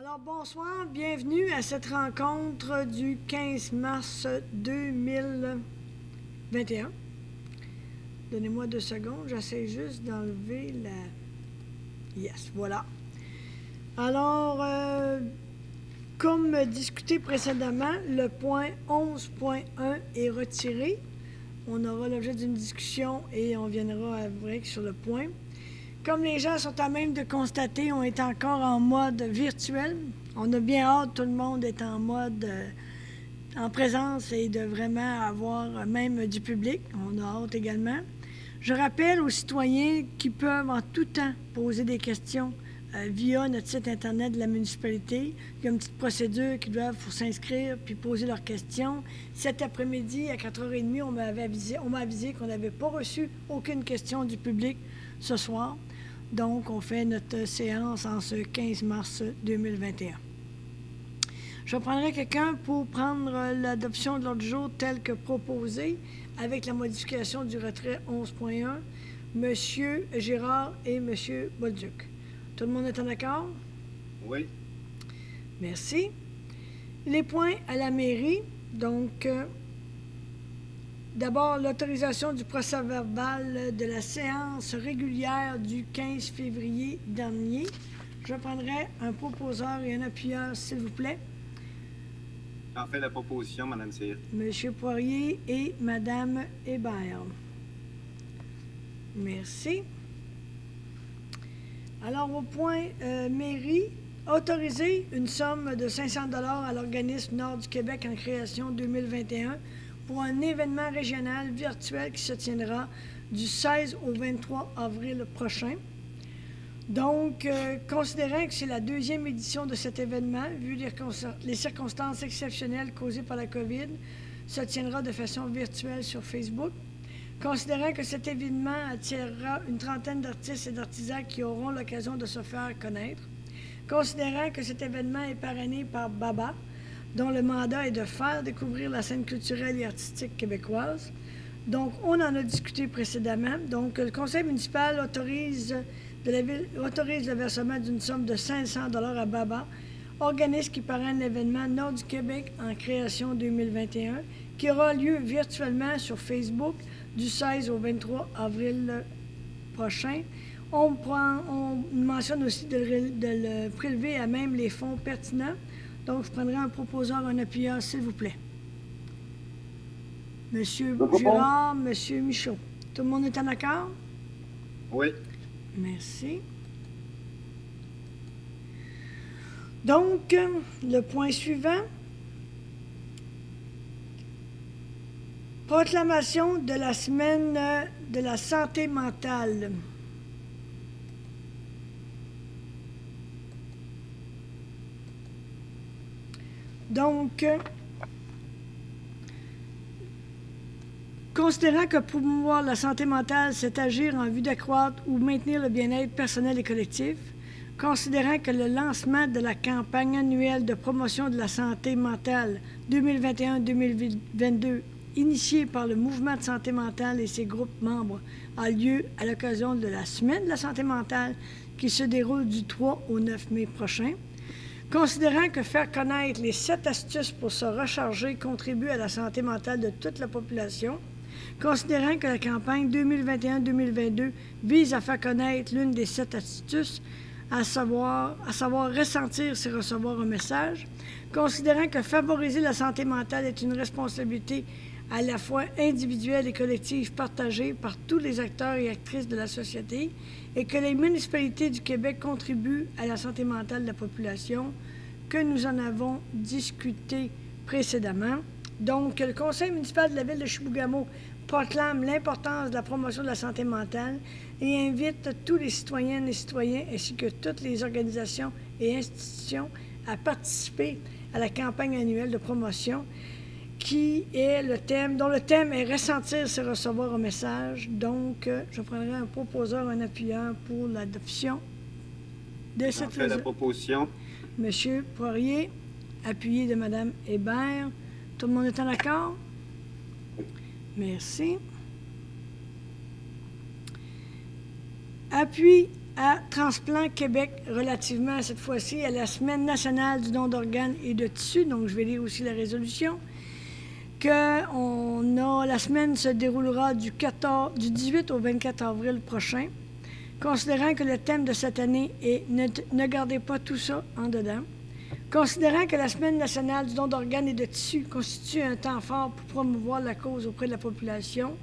Alors, bonsoir, bienvenue à cette rencontre du 15 mars 2021. Donnez-moi 2 secondes, j'essaie juste d'enlever la... Yes, voilà. Alors, comme discuté précédemment, le point 11.1 est retiré. On aura l'objet d'une discussion et on viendra à break sur le point. Comme les gens sont à même de constater, on est encore en mode virtuel. On a bien hâte, tout le monde est en mode en présence et de vraiment avoir même du public. On a hâte également. Je rappelle aux citoyens qui peuvent en tout temps poser des questions via notre site Internet de la municipalité. Il y a une petite procédure qu'ils doivent pour s'inscrire puis poser leurs questions. Cet après-midi, à 4h30, on m'a avisé qu'on n'avait pas reçu aucune question du public ce soir. Donc, on fait notre séance en ce 15 mars 2021. Je prendrai quelqu'un pour prendre l'adoption de l'ordre du jour tel que proposé avec la modification du retrait 11.1, M. Girard et M. Bolduc. Tout le monde est en accord? Oui. Merci. Les points à la mairie, donc... D'abord, l'autorisation du procès-verbal de la séance régulière du 15 février dernier. Je prendrai un proposeur et un appuyeur, s'il vous plaît. J'en fais la proposition, Mme Cyr. Monsieur Poirier et Mme Hébert. Merci. Alors, au point mairie, autoriser une somme de 500 $ à l'organisme Nord du Québec en création 2021 pour un événement régional virtuel qui se tiendra du 16 au 23 avril prochain. Donc, considérant que c'est la 2e édition de cet événement, vu les circonstances exceptionnelles causées par la COVID, se tiendra de façon virtuelle sur Facebook. Considérant que cet événement attirera une trentaine d'artistes et d'artisans qui auront l'occasion de se faire connaître. Considérant que cet événement est parrainé par Baba, dont le mandat est de faire découvrir la scène culturelle et artistique québécoise. Donc, on en a discuté précédemment. Donc, le conseil municipal autorise le versement d'une somme de 500 $ à Baba, organisme qui parraine l'événement Nord du Québec en création 2021, qui aura lieu virtuellement sur Facebook du 16 au 23 avril prochain. On mentionne aussi de le prélever à même les fonds pertinents. Donc, je prendrai un proposeur, un appuyeur, s'il vous plaît. Monsieur Girard, Monsieur Michaud. Tout le monde est en accord? Oui. Merci. Donc, le point suivant. Proclamation de la semaine de la santé mentale. Donc, considérant que promouvoir la santé mentale, c'est agir en vue d'accroître ou maintenir le bien-être personnel et collectif, considérant que le lancement de la campagne annuelle de promotion de la santé mentale 2021-2022, initiée par le Mouvement de santé mentale et ses groupes membres, a lieu à l'occasion de la Semaine de la santé mentale qui se déroule du 3 au 9 mai prochain. Considérant que faire connaître les 7 astuces pour se recharger contribue à la santé mentale de toute la population, considérant que la campagne 2021-2022 vise à faire connaître l'une des 7 astuces, à savoir ressentir, c'est recevoir un message, considérant que favoriser la santé mentale est une responsabilité à la fois individuelle et collective partagée par tous les acteurs et actrices de la société et que les municipalités du Québec contribuent à la santé mentale de la population, que nous en avons discuté précédemment. Donc, le conseil municipal de la ville de Chibougamau proclame l'importance de la promotion de la santé mentale et invite tous les citoyennes et citoyens ainsi que toutes les organisations et institutions à participer à la campagne annuelle de promotion dont le thème est « Ressentir, c'est recevoir un message ». Donc, je prendrai un proposeur, un appuyeur pour l'adoption de cette résolution. La proposition. Monsieur Poirier, appuyé de Mme Hébert. Tout le monde est en accord? Merci. Appui à Transplant Québec relativement, cette fois-ci, à la Semaine nationale du don d'organes et de tissus. Donc, je vais lire aussi la résolution. La semaine se déroulera du 18 au 24 avril prochain. Considérant que le thème de cette année est « Ne gardez pas tout ça en dedans ». Considérant que la Semaine nationale du don d'organes et de tissus constitue un temps fort pour promouvoir la cause auprès de la population,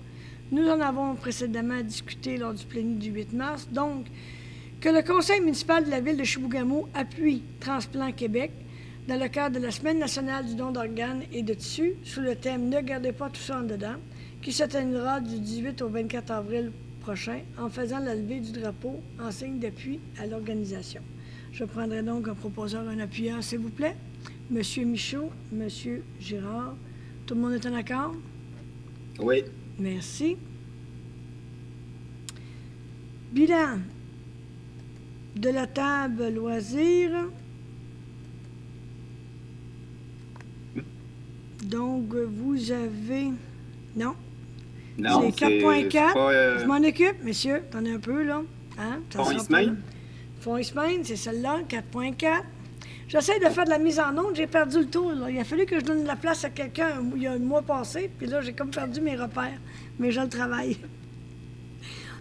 nous en avons précédemment discuté lors du plénier du 8 mars, donc que le Conseil municipal de la ville de Chibougamau appuie Transplant Québec dans le cadre de la Semaine nationale du don d'organes et de tissus sous le thème « Ne gardez pas tout ça en dedans », qui se tiendra du 18 au 24 avril prochain en faisant la levée du drapeau en signe d'appui à l'organisation. Je prendrai donc un proposeur, un appuyeur, s'il vous plaît. Monsieur Michaud, Monsieur Girard. Tout le monde est en accord? Oui. Merci. Bilan de la table loisirs. Donc, vous avez... Non. Non, c'est 4.4. Je m'en pas... occupe, messieurs. T'en as un peu, là. Hein? Fonds Ismaël? Fonds Ismaël, c'est celle-là, 4.4. J'essaie de faire de la mise en onde. J'ai perdu le tour, là. Il a fallu que je donne la place à quelqu'un il y a un mois passé, puis là, j'ai comme perdu mes repères. Mais je le travaille.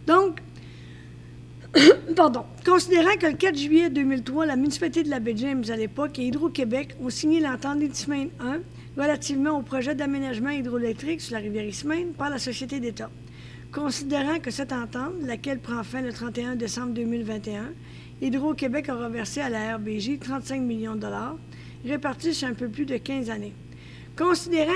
Donc, pardon. Considérant que le 4 juillet 2003, la municipalité de la baie James à l'époque et Hydro-Québec ont signé l'entente d'Ismaël 1 relativement au projet d'aménagement hydroélectrique sur la rivière Ismaël par la Société d'État. Considérant que cette entente, laquelle prend fin le 31 décembre 2021, Hydro-Québec a reversé à la RBJ 35 millions de dollars, répartis sur un peu plus de 15 années. Considérant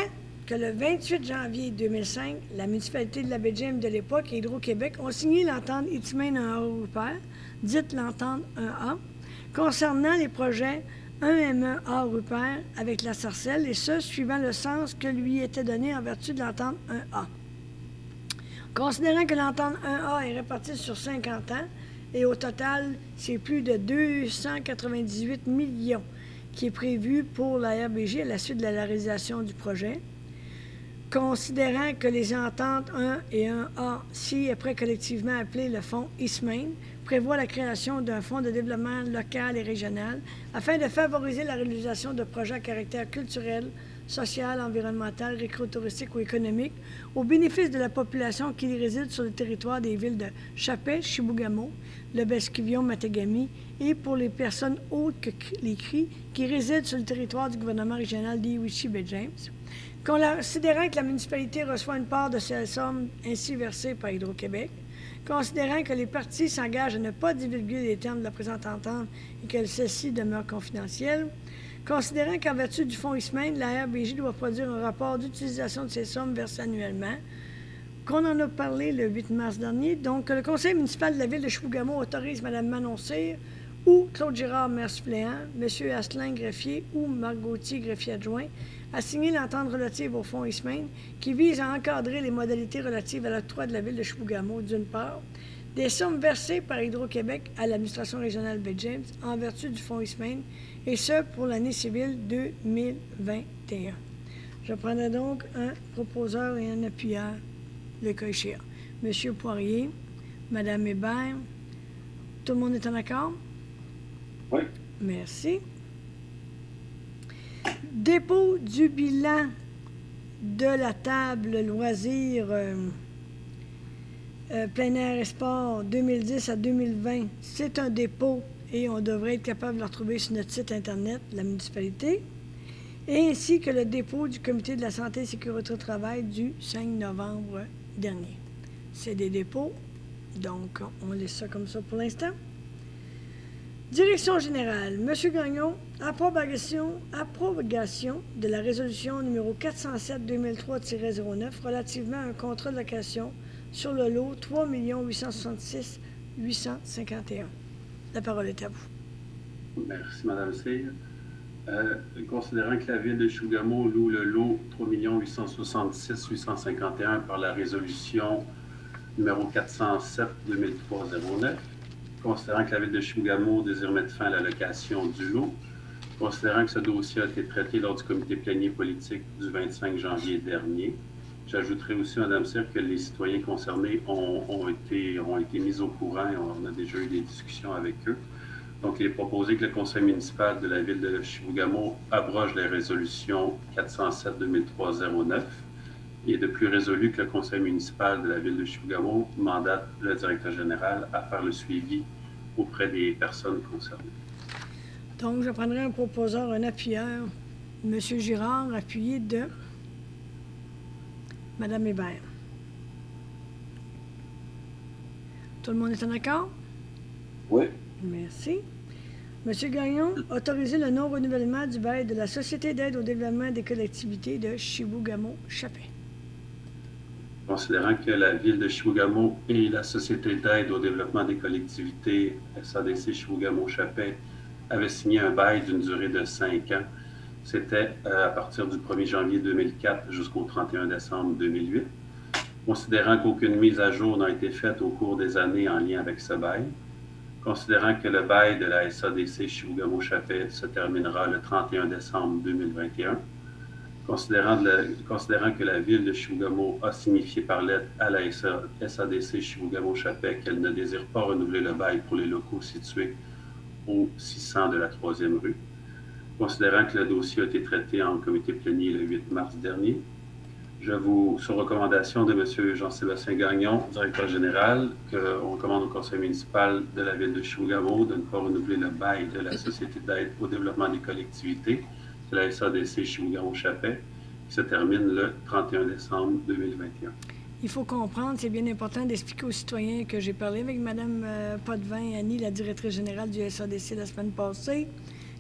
que le 28 janvier 2005, la municipalité de la baie James de l'époque et Hydro-Québec ont signé l'entente Ismaël 1A Rupert, dite l'entente 1A, concernant les projets 1M1A Rupert avec la Sarcelle, et ce, suivant le sens que lui était donné en vertu de l'entente 1A. Considérant que l'entente 1A est répartie sur 50 ans, et au total, c'est plus de 298 millions qui est prévu pour la RBJ à la suite de la réalisation du projet. Considérant que les ententes 1 et 1A, si après collectivement appelé le fonds Ismaël, prévoit la création d'un fonds de développement local et régional afin de favoriser la réalisation de projets à caractère culturel, social, environnemental, récréotouristique ou économique au bénéfice de la population qui réside sur le territoire des villes de Chapais, Chibougamau, le Besquivion, Matagami et pour les personnes autres que les Cris qui résident sur le territoire du gouvernement régional d'Iwichi-Baie-James. Considérant que la municipalité reçoit une part de ces sommes ainsi versées par Hydro-Québec, considérant que les parties s'engagent à ne pas divulguer les termes de la présente entente et que celle-ci demeure confidentielle, considérant qu'en vertu du fonds Ismaël, la RBJ doit produire un rapport d'utilisation de ces sommes versées annuellement, qu'on en a parlé le 8 mars dernier, donc que le conseil municipal de la ville de Chibougamau autorise Mme Manon Cyr ou Claude Girard, maire suppléant, M. Asselin, greffier, ou Marc Gauthier, greffier adjoint, a signé l'entente relative au fonds Ismaël qui vise à encadrer les modalités relatives à l'octroi de la ville de Chibougamau, d'une part, des sommes versées par Hydro-Québec à l'administration régionale Baie-James en vertu du fonds Ismaël, et ce pour l'année civile 2021. Je prendrai donc un proposeur et un appuyeur, le cas échéant. Monsieur Poirier, Madame Hébert, tout le monde est en accord? Oui. Merci. Dépôt du bilan de la table loisirs plein air et sport 2010 à 2020. C'est un dépôt et on devrait être capable de le retrouver sur notre site Internet de la municipalité, et ainsi que le dépôt du comité de la santé et sécurité au travail du 5 novembre dernier. C'est des dépôts, donc on laisse ça comme ça pour l'instant. Direction générale, M. Gagnon, approbation de la résolution numéro 407-2003-09 relativement à un contrat de location sur le lot 3 866 851. La parole est à vous. Merci, Mme Cyr. Considérant que la ville de Chibougamau loue le lot 3 866 851 par la résolution numéro 407-2003-09, considérant que la ville de Chibougamau désire mettre fin à la location du lot, considérant que ce dossier a été traité lors du comité plénier politique du 25 janvier dernier, J'ajouterai aussi, Mme Cyr, que les citoyens concernés ont été mis au courant. On a déjà eu des discussions avec eux. Donc, il est proposé que le conseil municipal de la ville de Chibougamau abroge les résolutions 407-2003-09. Il est de plus résolu que le conseil municipal de la ville de Chibougamau mandate le directeur général à faire le suivi auprès des personnes concernées. Donc, je prendrai un proposeur, un appuyeur, M. Girard, appuyé de Mme Hébert. Tout le monde est en accord? Oui. Merci. M. Gagnon, autoriser le non-renouvellement du bail de la Société d'aide au développement des collectivités de Chibougamau-Chapais. Considérant que la ville de Chibougamau et la Société d'aide au développement des collectivités SADC Chibougamau-Chapais avaient signé un bail d'une durée de 5 ans, c'était à partir du 1er janvier 2004 jusqu'au 31 décembre 2008. Considérant qu'aucune mise à jour n'a été faite au cours des années en lien avec ce bail, considérant que le bail de la SADC Chibougamau-Chapais se terminera le 31 décembre 2021, considérant que la ville de Chibougamau a signifié par lettre à la SADC Chibougamau-Chapais qu'elle ne désire pas renouveler le bail pour les locaux situés au 600 de la 3e rue, considérant que le dossier a été traité en comité plénier le 8 mars dernier, sur recommandation de M. Jean-Sébastien Gagnon, directeur général, qu'on recommande au conseil municipal de la ville de Chibougamau de ne pas renouveler le bail de la Société d'aide au développement des collectivités de la SADC Chibougamau-Chapais, qui se termine le 31 décembre 2021. Il faut comprendre, c'est bien important d'expliquer aux citoyens que j'ai parlé avec Mme Potvin, Annie, la directrice générale du SADC la semaine passée,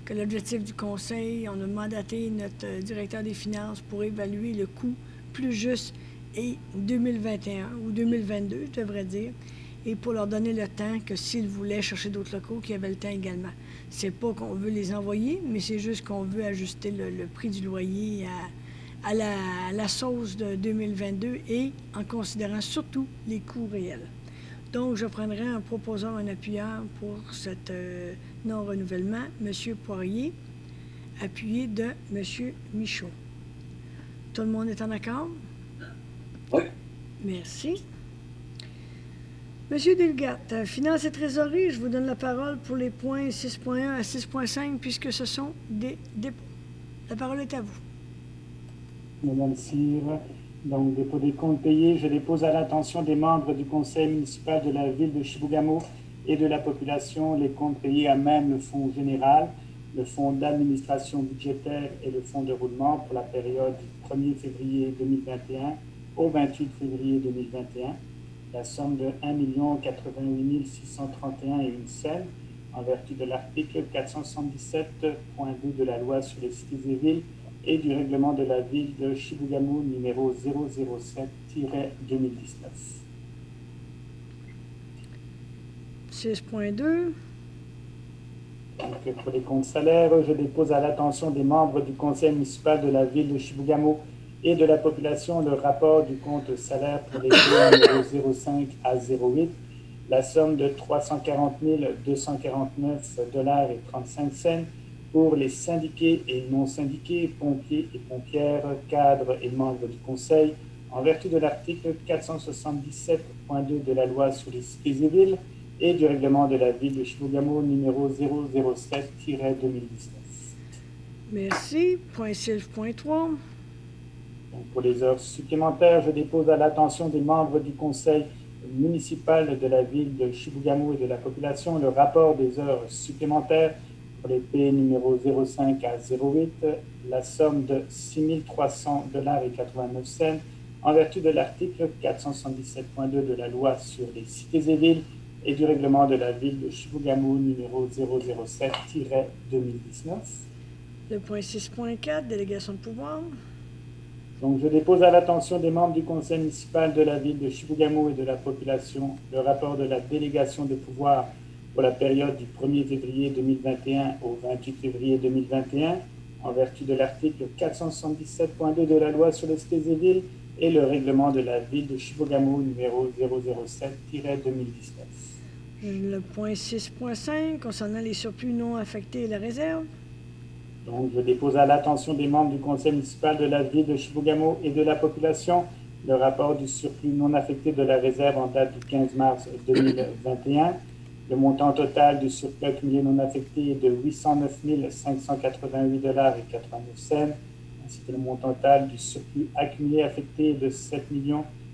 que l'objectif du conseil, on a mandaté notre directeur des finances pour évaluer le coût plus juste et 2021 ou 2022, je devrais dire, et pour leur donner le temps que s'ils voulaient chercher d'autres locaux, qu'ils avaient le temps également. C'est pas qu'on veut les envoyer, mais c'est juste qu'on veut ajuster le prix du loyer à la sauce de 2022 et en considérant surtout les coûts réels. Donc, je prendrai un proposeur, un appuyeur pour cet non-renouvellement, M. Poirier, appuyé de M. Michaud. Tout le monde est en accord? Oui. Merci. Monsieur Delgatte, Finances et Trésorerie, je vous donne la parole pour les points 6.1 à 6.5 puisque ce sont des dépôts. La parole est à vous. Madame Cyr, donc dépôt des comptes payés, je dépose à l'attention des membres du conseil municipal de la ville de Chibougamau et de la population les comptes payés à même le fonds général, le fonds d'administration budgétaire et le fonds de roulement pour la période du 1er février 2021 au 28 février 2021, la somme de 1 088 631 et une scène en vertu de l'article 477.2 de la loi sur les cités et villes et du règlement de la ville de Chibougamau numéro 007-2019. 6.2. Donc, pour les comptes salaires, je dépose à l'attention des membres du conseil municipal de la ville de Chibougamau et de la population le rapport du compte salaire pour les numéros 05 à 08, la somme de 340 249 $ et 35 cents pour les syndiqués et non syndiqués, pompiers et pompières, cadres et membres du conseil, en vertu de l'article 477.2 de la loi sur les cités et villes et du règlement de la ville de Chibougamau numéro 007-2019. Merci. Point 6.3. Donc, pour les heures supplémentaires, je dépose à l'attention des membres du conseil municipal de la ville de Chibougamau et de la population le rapport des heures supplémentaires pour les P numéro 05 à 08, la somme de 6 300 $ et 89 cents en vertu de l'article 477.2 de la loi sur les cités et villes et du règlement de la ville de Chibougamau numéro 007-2019. Le point 6.4, délégation de pouvoir. Donc, je dépose à l'attention des membres du conseil municipal de la ville de Chibougamau et de la population le rapport de la délégation de pouvoir pour la période du 1er février 2021 au 28 février 2021, en vertu de l'article 477.2 de la loi sur les cités et villes et le règlement de la ville de Chibougamau numéro 007-2019. Le point 6.5 concernant les surplus non affectés et la réserve. Donc, je dépose à l'attention des membres du conseil municipal de la ville de Chibougamau et de la population le rapport du surplus non affecté de la réserve en date du 15 mars 2021. Le montant total du surplus accumulé non affecté est de 809 588 $ et 89 cents, ainsi que le montant total du surplus accumulé affecté est de 7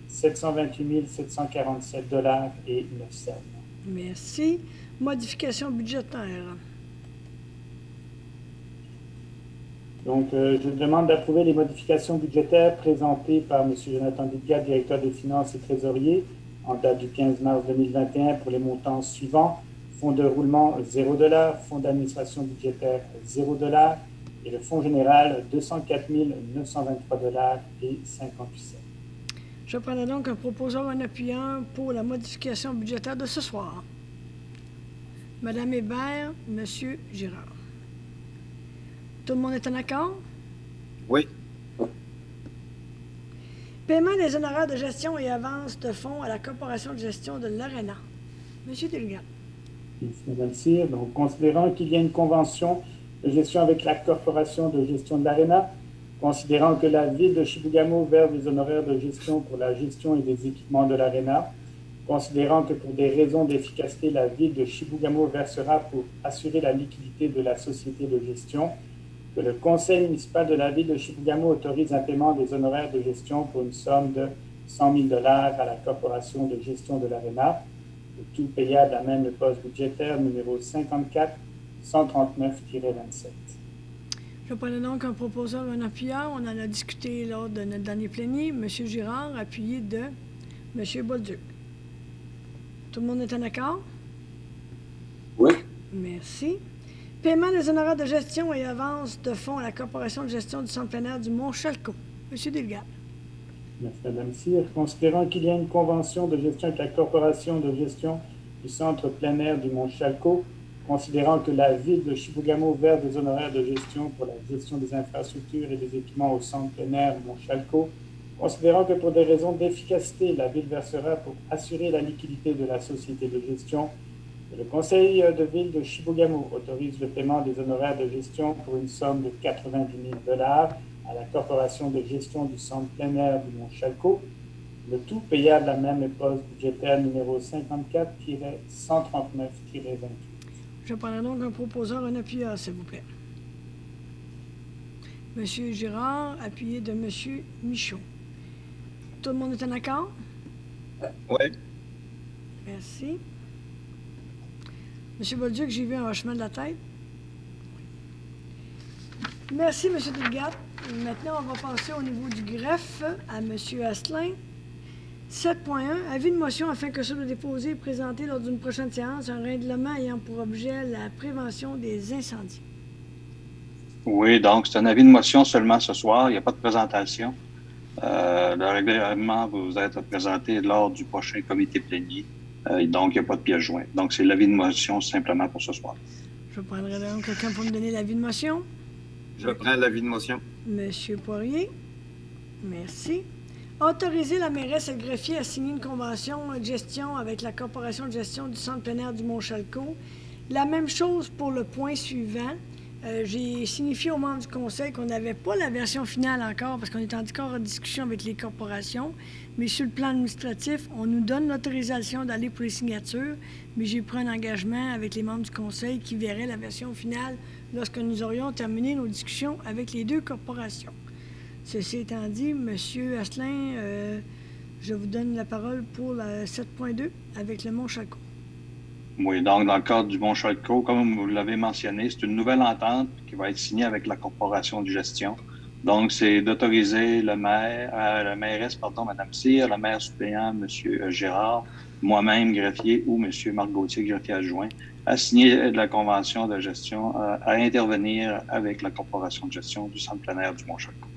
728 747 $ et 9 cents. Merci. Modification budgétaire. Donc, je demande d'approuver les modifications budgétaires présentées par M. Jonathan Dilgat, directeur des finances et trésorier, en date du 15 mars 2021 pour les montants suivants. Fonds de roulement, 0 $, fonds d'administration budgétaire, 0 $, et le fonds général, 204 923 $ et 58 cents. Je prendrai donc un proposeur, un appuyant pour la modification budgétaire de ce soir. Madame Hébert, Monsieur Girard. Tout le monde est en accord? Oui. Paiement des honoraires de gestion et avance de fonds à la Corporation de gestion de l'ARENA. Monsieur Dilgat. Merci, Madame Cyr. Donc, considérant qu'il y a une convention de gestion avec la Corporation de gestion de l'ARENA, considérant que la Ville de Chibougamau verse des honoraires de gestion pour la gestion et des équipements de l'ARENA, considérant que pour des raisons d'efficacité, la Ville de Chibougamau versera pour assurer la liquidité de la société de gestion, que le Conseil municipal de la Ville de Chibougamau autorise un paiement des honoraires de gestion pour une somme de 100 000 $ à la Corporation de gestion de l'ARENA, le tout payable à même le poste budgétaire numéro 54 139-27. Je prends donc un proposeur, un appuyant. On en a discuté lors de notre dernier plénier. M. Girard, appuyé de M. Bolduc. Tout le monde est en accord? Oui. Merci. Paiement des honoraires de gestion et avance de fonds à la Corporation de gestion du centre plein air du Mont-Chalco. M. Dilgat. Merci, Mme Cyr. Considérant qu'il y a une convention de gestion avec la Corporation de gestion du centre plein air du Mont-Chalco, considérant que la Ville de Chibougamau verse des honoraires de gestion pour la gestion des infrastructures et des équipements au centre plein air Mont-Chalco, considérant que pour des raisons d'efficacité, la Ville versera pour assurer la liquidité de la société de gestion, que le Conseil de Ville de Chibougamau autorise le paiement des honoraires de gestion pour une somme de 90 000 $ à la Corporation de gestion du centre plein air du Mont-Chalco, le tout payable à même le poste budgétaire numéro 54-139-28. Je prendrai donc un proposeur, un appuyeur, s'il vous plaît. Monsieur Girard, appuyé de Monsieur Michaud. Tout le monde est en accord? Oui. Merci. Monsieur Bolduc, j'ai vu un hochement de la tête. Merci, Monsieur Dilgat. Maintenant, on va passer au niveau du greffe à Monsieur Asselin. 7.1. Avis de motion afin que soit déposé et présenté lors d'une prochaine séance un règlement ayant pour objet la prévention des incendies. Oui, donc c'est un avis de motion seulement ce soir. Il n'y a pas de présentation. Le règlement va vous être présenté lors du prochain comité plénier. Donc, il n'y a pas de pièce jointe. Donc, c'est l'avis de motion simplement pour ce soir. Je prendrai donc quelqu'un pour me donner l'avis de motion. Je prends l'avis de motion. Monsieur Poirier. Merci. Autoriser la mairesse et le greffier à signer une convention de gestion avec la Corporation de gestion du centre plein air du Mont-Chalco. La même chose pour le point suivant. J'ai signifié aux membres du conseil qu'on n'avait pas la version finale encore parce qu'on est encore en discussion avec les corporations. Mais sur le plan administratif, on nous donne l'autorisation d'aller pour les signatures, mais j'ai pris un engagement avec les membres du conseil qui verraient la version finale lorsque nous aurions terminé nos discussions avec les deux corporations. Ceci étant dit, M. Asselin, je vous donne la parole pour la 7.2 avec le Mont-Chalco. Oui, donc dans le cadre du Mont-Chalco, comme vous l'avez mentionné, c'est une nouvelle entente qui va être signée avec la Corporation de gestion. Donc, c'est d'autoriser le maire, la mairesse, Mme Cyr, le maire suppléant, M. Gérard, moi-même, greffier, ou M. Marc Gauthier, greffier adjoint, à signer la convention de gestion, à intervenir avec la Corporation de gestion du centre plein air du Mont-Chalco.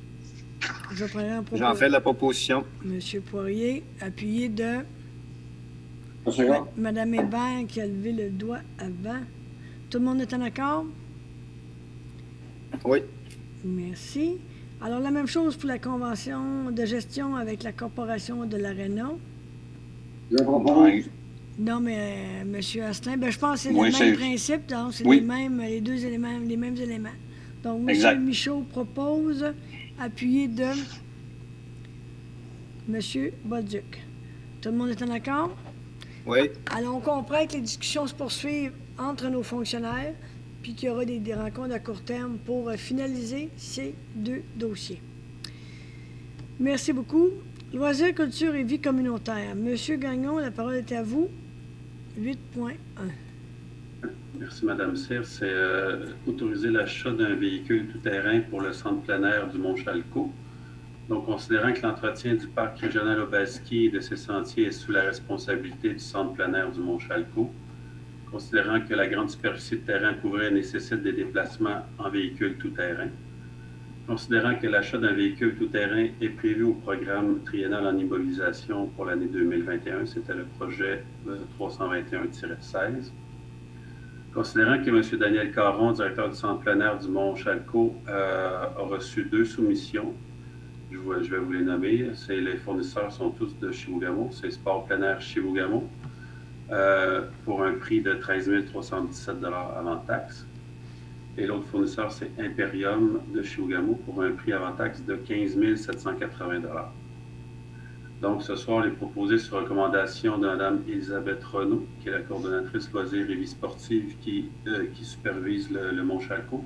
J'en fais la proposition. M. Poirier, appuyé de Mme Mme Hébert qui a levé le doigt avant. Tout le monde est en accord? Oui. Merci. Alors, la même chose pour la convention de gestion avec la Corporation de l'ARENA. Je propose. Non, mais M. Asselin, je pense que c'est Oui, le même principe, donc c'est Oui. les deux éléments, les mêmes éléments. Donc, M. Exact. Michaud propose, appuyé de M. Bolduc. Tout le monde est en accord? Oui. Alors, on comprend que les discussions se poursuivent entre nos fonctionnaires, puis qu'il y aura des rencontres à court terme pour finaliser ces deux dossiers. Merci beaucoup. Loisirs, culture et vie communautaire. Monsieur Gagnon, la parole est à vous. 8.1. Merci, Madame Cyr. C'est autoriser l'achat d'un véhicule tout-terrain pour le centre plein air du Mont-Chalco. Donc, considérant que l'entretien du parc régional Obaski et de ses sentiers est sous la responsabilité du centre plein air du Mont-Chalco, considérant que la grande superficie de terrain couvrée nécessite des déplacements en véhicule tout-terrain, considérant que l'achat d'un véhicule tout-terrain est prévu au programme triennal en immobilisation pour l'année 2021, c'était le projet 321-16, considérant que M. Daniel Caron, directeur du centre plein air du Mont-Chalco, a reçu 2 soumissions. Je vais vous les nommer. Les fournisseurs sont tous de Chibougamau. C'est Sport plein air Chibougamau pour un prix de 13 317 $ avant taxe. Et l'autre fournisseur, c'est Imperium de Chibougamau pour un prix avant taxe de 15 780 $. Donc, ce soir, les proposés sur recommandation de Mme Elisabeth Renaud, qui est la coordonnatrice loisirs et vie sportive qui supervise le Mont-Chalco,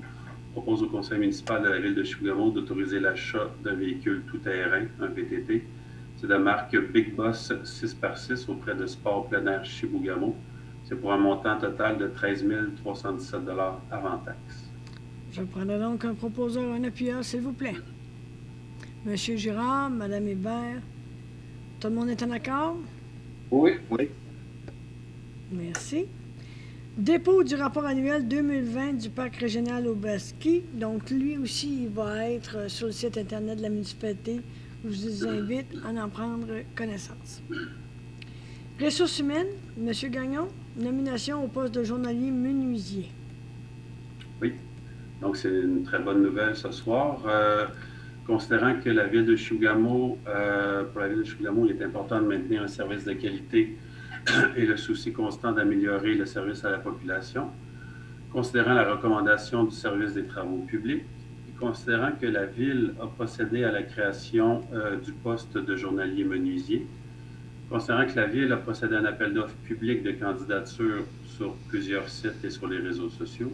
propose au conseil municipal de la ville de Chibougamau d'autoriser l'achat d'un véhicule tout-terrain, un VTT. C'est de marque Big Boss 6x6 auprès de Sport plein air Chibougamau. C'est pour un montant total de 13 317 $ avant taxe. Je prendrai donc un proposeur, un appuyeur, s'il vous plaît. Monsieur Girard, Madame Hébert, tout le monde est en accord? Oui. Oui. Merci. Dépôt du rapport annuel 2020 du parc régional Obaski. Donc, lui aussi, il va être sur le site Internet de la municipalité. Je vous invite à en prendre connaissance. Ressources humaines, M. Gagnon, nomination au poste de journalier menuisier. Oui, donc c'est une très bonne nouvelle ce soir. Considérant que la ville de Chibougamau, pour la ville de Chibougamau, il est important de maintenir un service de qualité et le souci constant d'améliorer le service à la population, considérant la recommandation du service des travaux publics, et considérant que la ville a procédé à la création du poste de journalier menuisier, considérant que la ville a procédé à un appel d'offres public de candidature sur plusieurs sites et sur les réseaux sociaux,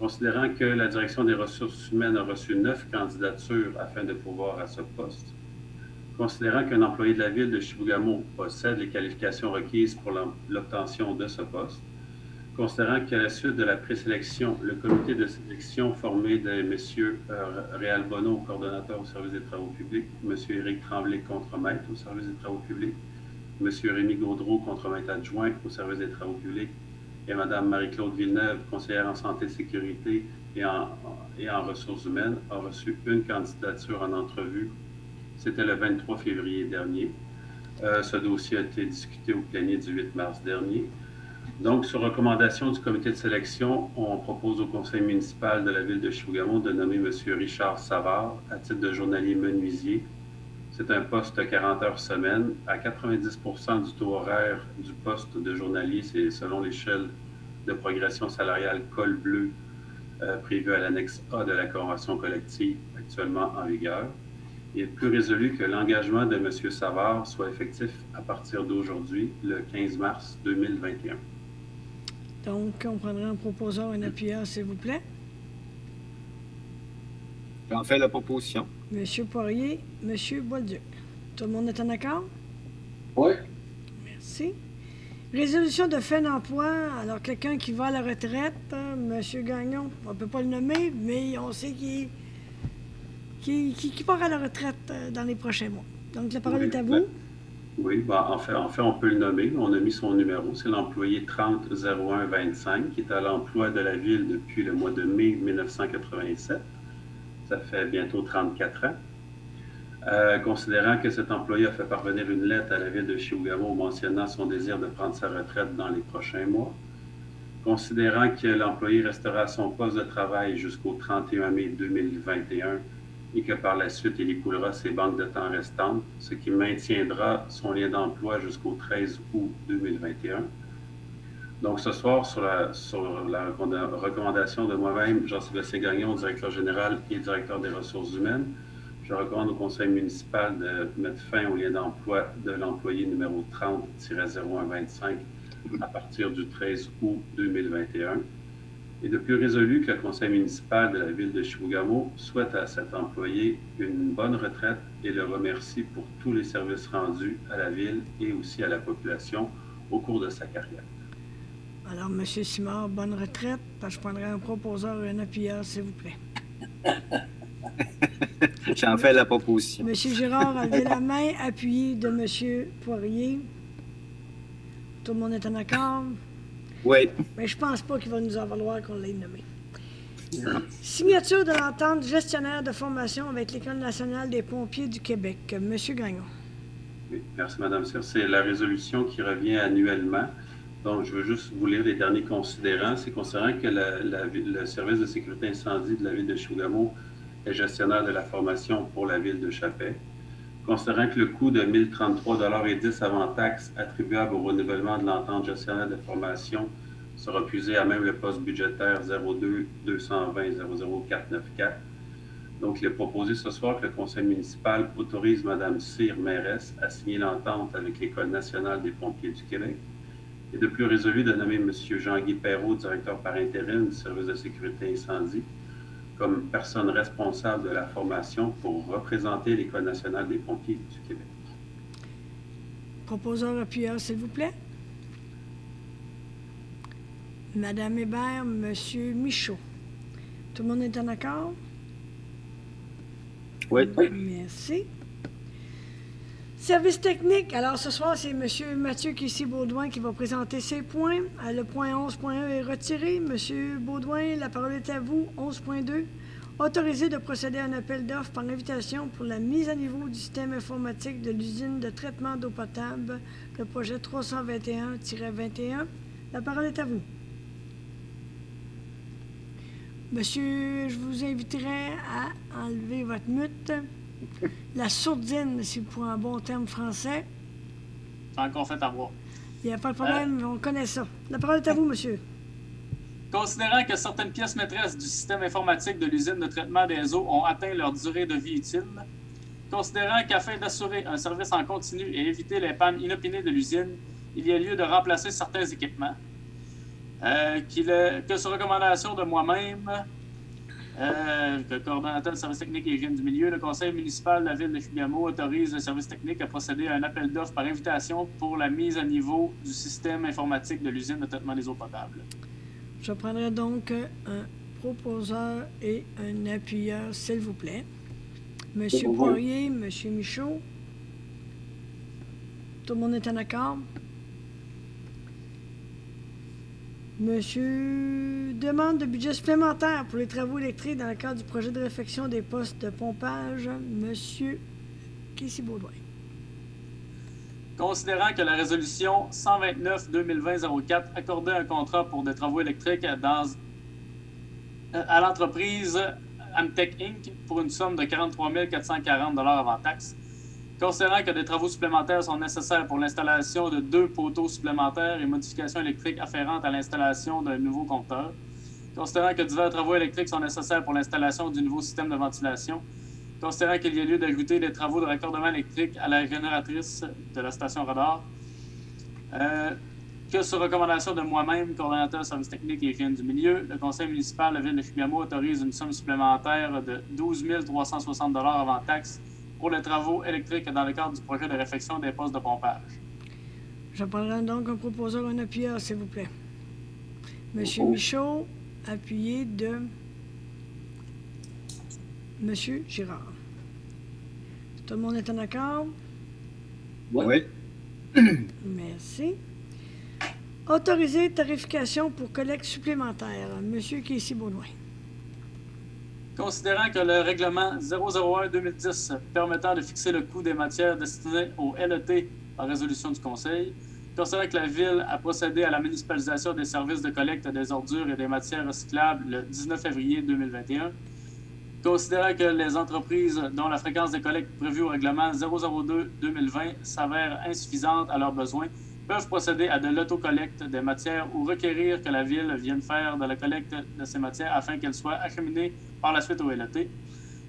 considérant que la direction des ressources humaines a reçu 9 candidatures afin de pourvoir à ce poste, considérant qu'un employé de la ville de Chibougamau possède les qualifications requises pour l'obtention de ce poste, considérant qu'à la suite de la présélection, le comité de sélection formé de M. Réal Bonneau, coordonnateur au service des travaux publics, M. Éric Tremblay, contremaître au service des travaux publics, M. Rémi Gaudreau, contremaître adjoint au service des travaux publics, et Mme Marie-Claude Villeneuve, conseillère en santé et sécurité et en ressources humaines, a reçu une candidature en entrevue. C'était le 23 février dernier. Ce dossier a été discuté au plénier du 8 mars dernier. Donc, sur recommandation du comité de sélection, on propose au conseil municipal de la ville de Chibougamau de nommer M. Richard Savard à titre de journalier menuisier. C'est un poste de 40 heures semaine. À 90 % du taux horaire du poste de journalier, c'est selon l'échelle de progression salariale col bleu prévue à l'annexe A de la convention collective actuellement en vigueur. Il est plus résolu que l'engagement de M. Savard soit effectif à partir d'aujourd'hui, le 15 mars 2021. Donc, on prendra un proposeur, un appuyeur, s'il vous plaît. J'en fais la proposition. M. Poirier, M. Bolduc. Tout le monde est en accord? Oui. Merci. Résolution de fin d'emploi. Alors, quelqu'un qui va à la retraite, M. Gagnon, on ne peut pas le nommer, mais on sait qu'il part à la retraite dans les prochains mois. Donc, la parole est à vous. Oui, en fait, on peut le nommer. On a mis son numéro. C'est l'employé 300125 qui est à l'emploi de la ville depuis le mois de mai 1987. Ça fait bientôt 34 ans. Considérant que cet employé a fait parvenir une lettre à la ville de Chibougamau mentionnant son désir de prendre sa retraite dans les prochains mois, considérant que l'employé restera à son poste de travail jusqu'au 31 mai 2021 et que par la suite, il écoulera ses banques de temps restantes, ce qui maintiendra son lien d'emploi jusqu'au 13 août 2021. Donc, ce soir, sur la recommandation de moi-même, Jean-Sébastien Gagnon, directeur général et directeur des ressources humaines, Je recommande au conseil municipal de mettre fin au lien d'emploi de l'employé numéro 30-0125 à partir du 13 août 2021. Et de plus résolu que le conseil municipal de la ville de Chibougamau souhaite à cet employé une bonne retraite et le remercie pour tous les services rendus à la ville et aussi à la population au cours de sa carrière. Alors, M. Simard, bonne retraite. Je prendrai un proposeur et un appuyeur, s'il vous plaît. J'en fais la proposition. M. Girard a levé la main, appuyé de M. Poirier. Tout le monde est en accord? Oui. Mais je pense pas qu'il va nous en valoir qu'on l'ait nommé. Signature de l'entente gestionnaire de formation avec l'École nationale des pompiers du Québec. M. Gagnon. Oui, merci, Mme Cyr. C'est la résolution qui revient annuellement. Donc, je veux juste vous lire les derniers considérants. C'est concernant que le service de sécurité incendie de la ville de Chibougamau est gestionnaire de la formation pour la ville de Chappais. Considérant que le coût de 1 033,10 avant taxes attribuable au renouvellement de l'entente gestionnaire de formation sera puisé à même le poste budgétaire 02 220 00 494. Donc, il est proposé ce soir que le conseil municipal autorise Mme Cyr, mairesse, à signer l'entente avec l'École nationale des pompiers du Québec. Et de plus résolu de nommer M. Jean-Guy Perrault, directeur par intérim du service de sécurité incendie, comme personne responsable de la formation pour représenter l'École nationale des pompiers du Québec. Proposeur appuyeur, s'il vous plaît. Madame Hébert, Monsieur Michaud. Tout le monde est en accord? Oui. Merci. Service technique. Alors, ce soir, c'est M. Mathieu Kissy-Baudouin qui va présenter ses points. Le point 11.1 est retiré. M. Baudouin, la parole est à vous. 11.2. Autorisé de procéder à un appel d'offres par invitation pour la mise à niveau du système informatique de l'usine de traitement d'eau potable, le projet 321-21. La parole est à vous. Monsieur, je vous inviterai à enlever votre mute. La sourdine, si pour un bon terme français. C'est encore fait avoir. Il n'y a pas de problème, on connaît ça. La parole est à vous, monsieur. Considérant que certaines pièces maîtresses du système informatique de l'usine de traitement des eaux ont atteint leur durée de vie utile, considérant qu'afin d'assurer un service en continu et éviter les pannes inopinées de l'usine, il y a lieu de remplacer certains équipements, que sur recommandation de moi-même, le coordonnateur du service technique et hygiène du milieu, le conseil municipal de la ville de Chibougamau autorise le service technique à procéder à un appel d'offres par invitation pour la mise à niveau du système informatique de l'usine de traitement des eaux potables. Je prendrai donc un proposeur et un appuyeur, s'il vous plaît. Monsieur Poirier, Monsieur Michaud. Tout le monde est en accord? Monsieur demande de budget supplémentaire pour les travaux électriques dans le cadre du projet de réfection des postes de pompage. Monsieur Kissy-Baudouin. Considérant que la résolution 129-2020-04 accordait un contrat pour des travaux électriques à l'entreprise Amtech Inc. pour une somme de 43 440 $ avant taxe, considérant que des travaux supplémentaires sont nécessaires pour l'installation de 2 poteaux supplémentaires et modifications électriques afférentes à l'installation d'un nouveau compteur, considérant que divers travaux électriques sont nécessaires pour l'installation du nouveau système de ventilation, considérant qu'il y a lieu d'ajouter des travaux de raccordement électrique à la génératrice de la station radar, que sur recommandation de moi-même, coordonnateur de service technique et hygiène du milieu, le conseil municipal de la ville de Chibougamau autorise une somme supplémentaire de 12 360 $ avant taxe pour les travaux électriques dans le cadre du projet de réfection des postes de pompage. Je prendrai donc un proposeur, un appuyeur, s'il vous plaît. Monsieur Michaud, appuyé de Monsieur Girard. Tout le monde est en accord? Oui. Merci. Autoriser tarification pour collecte supplémentaire. Monsieur Kissy-Baudouin. Considérant que le règlement 001-2010 permettant de fixer le coût des matières destinées au LET par résolution du Conseil, considérant que la Ville a procédé à la municipalisation des services de collecte des ordures et des matières recyclables le 19 février 2021, considérant que les entreprises dont la fréquence de collecte prévue au règlement 002-2020 s'avère insuffisante à leurs besoins, peuvent procéder à de l'autocollecte des matières ou requérir que la Ville vienne faire de la collecte de ces matières afin qu'elles soient acheminées par la suite au LET.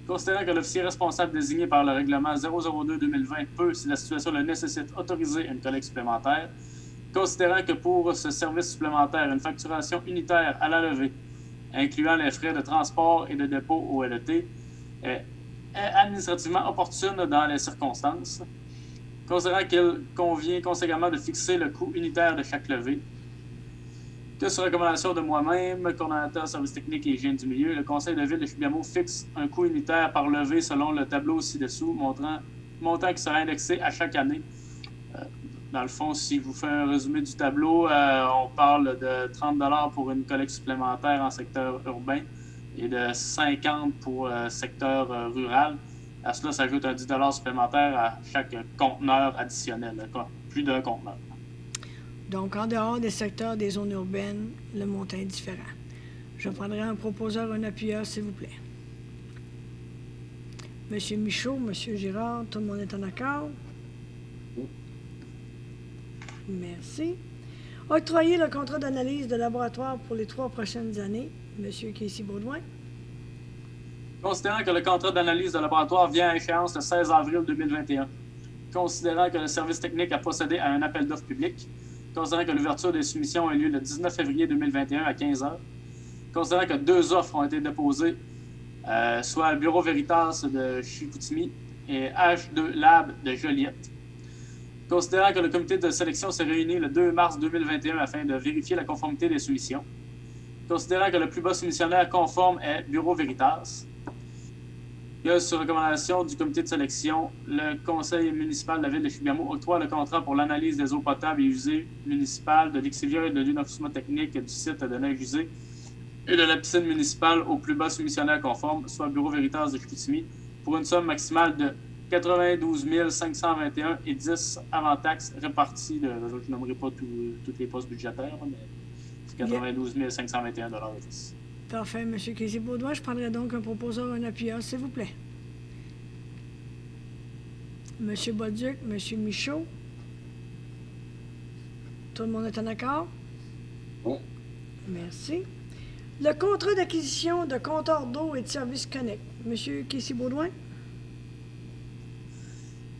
Considérant que l'officier responsable désigné par le règlement 002-2020 peut, si la situation le nécessite, autoriser une collecte supplémentaire, considérant que pour ce service supplémentaire, une facturation unitaire à la levée, incluant les frais de transport et de dépôt au LET, est administrativement opportune dans les circonstances, considérant qu'il convient conséquemment de fixer le coût unitaire de chaque levée, que sur recommandation de moi-même, coordonnateur service technique et hygiène du milieu, le Conseil de ville de Chibougamau fixe un coût unitaire par levée selon le tableau ci-dessous, montant qui sera indexé à chaque année. Dans le fond, si je vous fais un résumé du tableau, on parle de 30 $ pour une collecte supplémentaire en secteur urbain et de 50 pour secteur rural. À cela s'ajoute un 10 $ supplémentaire à chaque conteneur additionnel, plus d'un conteneur. Donc, en dehors des secteurs des zones urbaines, le montant est différent. Je prendrai un proposeur, un appuyeur, s'il vous plaît. Monsieur Michaud, Monsieur Girard, tout le monde est en accord? Merci. Octroyer le contrat d'analyse de laboratoire pour les 3 prochaines années. Monsieur Casey-Baudouin. Considérant que le contrat d'analyse de laboratoire vient à échéance le 16 avril 2021, considérant que le service technique a procédé à un appel d'offres public, considérant que l'ouverture des soumissions a eu lieu le 19 février 2021 à 15 h, considérant que 2 offres ont été déposées, soit à Bureau Veritas de Chicoutimi et H2 Lab de Joliette, considérant que le comité de sélection s'est réuni le 2 mars 2021 afin de vérifier la conformité des soumissions, considérant que le plus bas soumissionnaire conforme est Bureau Veritas, que sur recommandation du comité de sélection, le conseil municipal de la ville de Chibougamau octroie le contrat pour l'analyse des eaux potables et usées municipales, de l'excivière et de l'unofficiement technique du site de Neige-Usée et de la piscine municipale au plus bas soumissionnaire conforme, soit Bureau Veritas de Chicoutimi, pour une somme maximale de 92 521 et 10 avant taxes réparties de, je ne nommerai pas tous les postes budgétaires, mais c'est 92 521 $. Parfait, M. Casey-Baudouin. Je prendrai donc un proposeur, un appuyeur, s'il vous plaît. M. Bolduc, M. Michaud. Tout le monde est en accord? Oui. Merci. Le contrat d'acquisition de compteurs d'eau et de services Connect. M. Casey-Baudouin.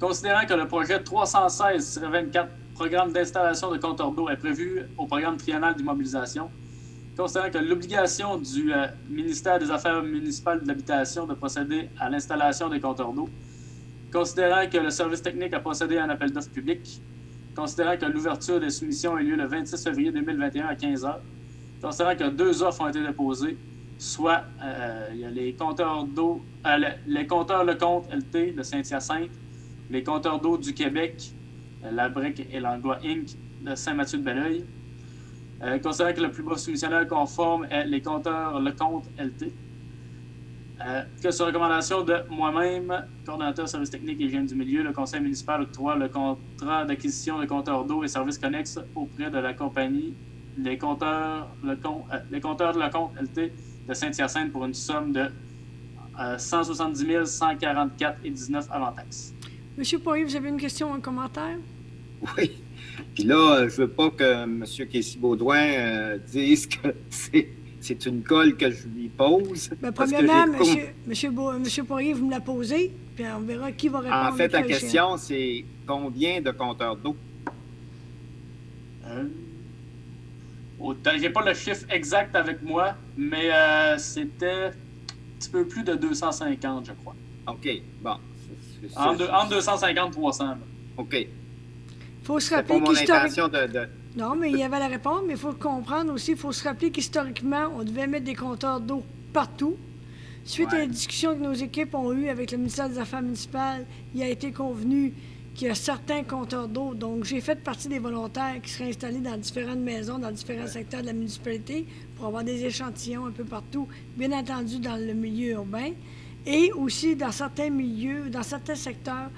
Considérant que le projet 316-24, programme d'installation de compteurs d'eau, est prévu au programme triennal d'immobilisation, considérant que l'obligation du ministère des Affaires municipales de l'Habitation de procéder à l'installation des compteurs d'eau, considérant que le service technique a procédé à un appel d'offres public, considérant que l'ouverture des soumissions a eu lieu le 26 février 2021 à 15 h, considérant que 2 offres ont été déposées, soit il y a les compteurs d'eau, les compteurs Lecomte LT de Saint-Hyacinthe, les compteurs d'eau du Québec, la Brique et l'Anglois Inc. de Saint-Mathieu-de-Belleuil, considérant que le plus bas soumissionnaire conforme est les compteurs Lecomte LT, que sur recommandation de moi-même, coordonnateur service technique et hygiène du milieu, le conseil municipal octroie le contrat d'acquisition de compteurs d'eau et services connexes auprès de la compagnie les compteurs de Lecomte LT de Saint-Hyacinthe pour une somme de 170 144,19 avant taxes. Monsieur Poirier, vous avez une question ou un commentaire? Oui. Puis là, je veux pas que M. Casey-Baudouin dise que c'est une colle que je lui pose. Bien, premièrement, monsieur Poirier, vous me la posez, puis on verra qui va répondre. En fait, la question, c'est combien de compteurs d'eau? J'ai pas le chiffre exact avec moi, mais c'était un petit peu plus de 250, je crois. OK, bon. Entre 250 et 300. OK. Il faut se rappeler pour mon intention de... Non, mais il y avait la réponse, mais il faut comprendre aussi, il faut se rappeler qu'historiquement, on devait mettre des compteurs d'eau partout. Suite à la discussion que nos équipes ont eue avec le ministère des Affaires municipales, il a été convenu qu'il y a certains compteurs d'eau. Donc, j'ai fait partie des volontaires qui seraient installés dans différentes maisons, dans différents secteurs de la municipalité, pour avoir des échantillons un peu partout, bien entendu dans le milieu urbain, et aussi dans certains milieux, dans certains secteurs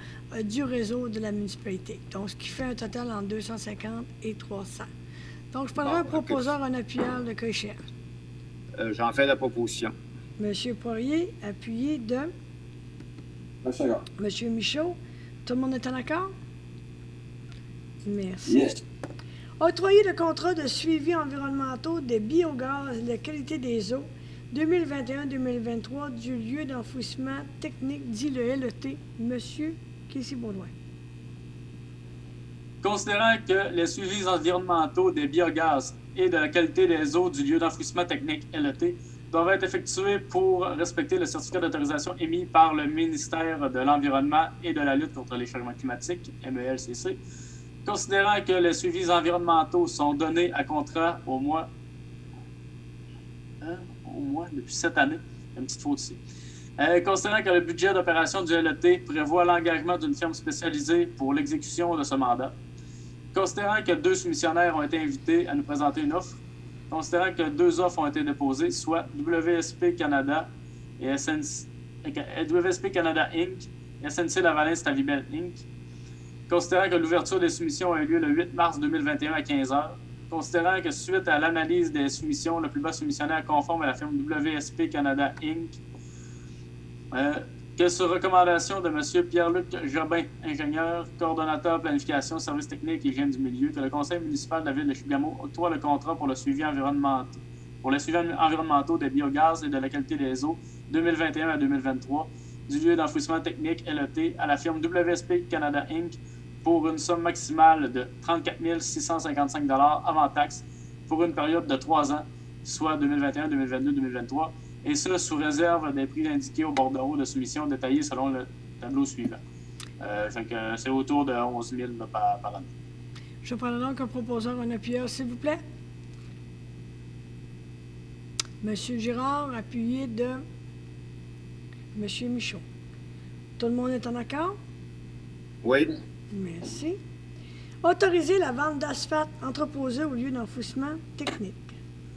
du réseau de la municipalité. Donc, ce qui fait un total entre 250 et 300. Donc, je prendrai un proposeur, un appuyeur, le cas échéant. J'en fais la proposition. Monsieur Poirier, appuyé de... Monsieur Michaud. Tout le monde est en accord? Merci. Yes. Octroyer le contrat de suivi environnemental des biogaz et de la qualité des eaux 2021-2023 du lieu d'enfouissement technique, dit le LET, Monsieur Casey-Baudouin. Considérant que les suivis environnementaux des biogaz et de la qualité des eaux du lieu d'enfouissement technique LET doivent être effectués pour respecter le certificat d'autorisation émis par le ministère de l'Environnement et de la lutte contre les changements climatiques, MELCC, considérant que les suivis environnementaux sont donnés à contrat au mois depuis cette année, il y a une petite faute ici. Considérant que le budget d'opération du LET prévoit l'engagement d'une firme spécialisée pour l'exécution de ce mandat, considérant que 2 soumissionnaires ont été invités à nous présenter une offre, considérant que 2 offres ont été déposées, soit WSP Canada et WSP Canada Inc. et SNC Lavalin Stavibel Inc., considérant que l'ouverture des soumissions a eu lieu le 8 mars 2021 à 15h, considérant que suite à l'analyse des soumissions, le plus bas soumissionnaire conforme à la firme WSP Canada Inc., que sur recommandation de M. Pierre-Luc Jobin, ingénieur, coordonnateur planification, services techniques et hygiène du milieu, que le conseil municipal de la ville de Chibougamau octroie le contrat pour les suivis environnementaux des biogaz et de la qualité des eaux 2021 à 2023 du lieu d'enfouissement technique LET à la firme WSP Canada Inc. pour une somme maximale de 34 655 avant taxe pour une période de 3 ans, soit 2021, 2022, 2023, et ce, sous réserve des prix indiqués au bordereau de soumission détaillés selon le tableau suivant. C'est autour de 11 000 par année. Je prends donc un proposeur, un appuyeur, s'il vous plaît. Monsieur Girard, appuyé de Monsieur Michaud. Tout le monde est en accord? Oui. Merci. Autoriser la vente d'asphalte entreposée au lieu d'enfouissement technique.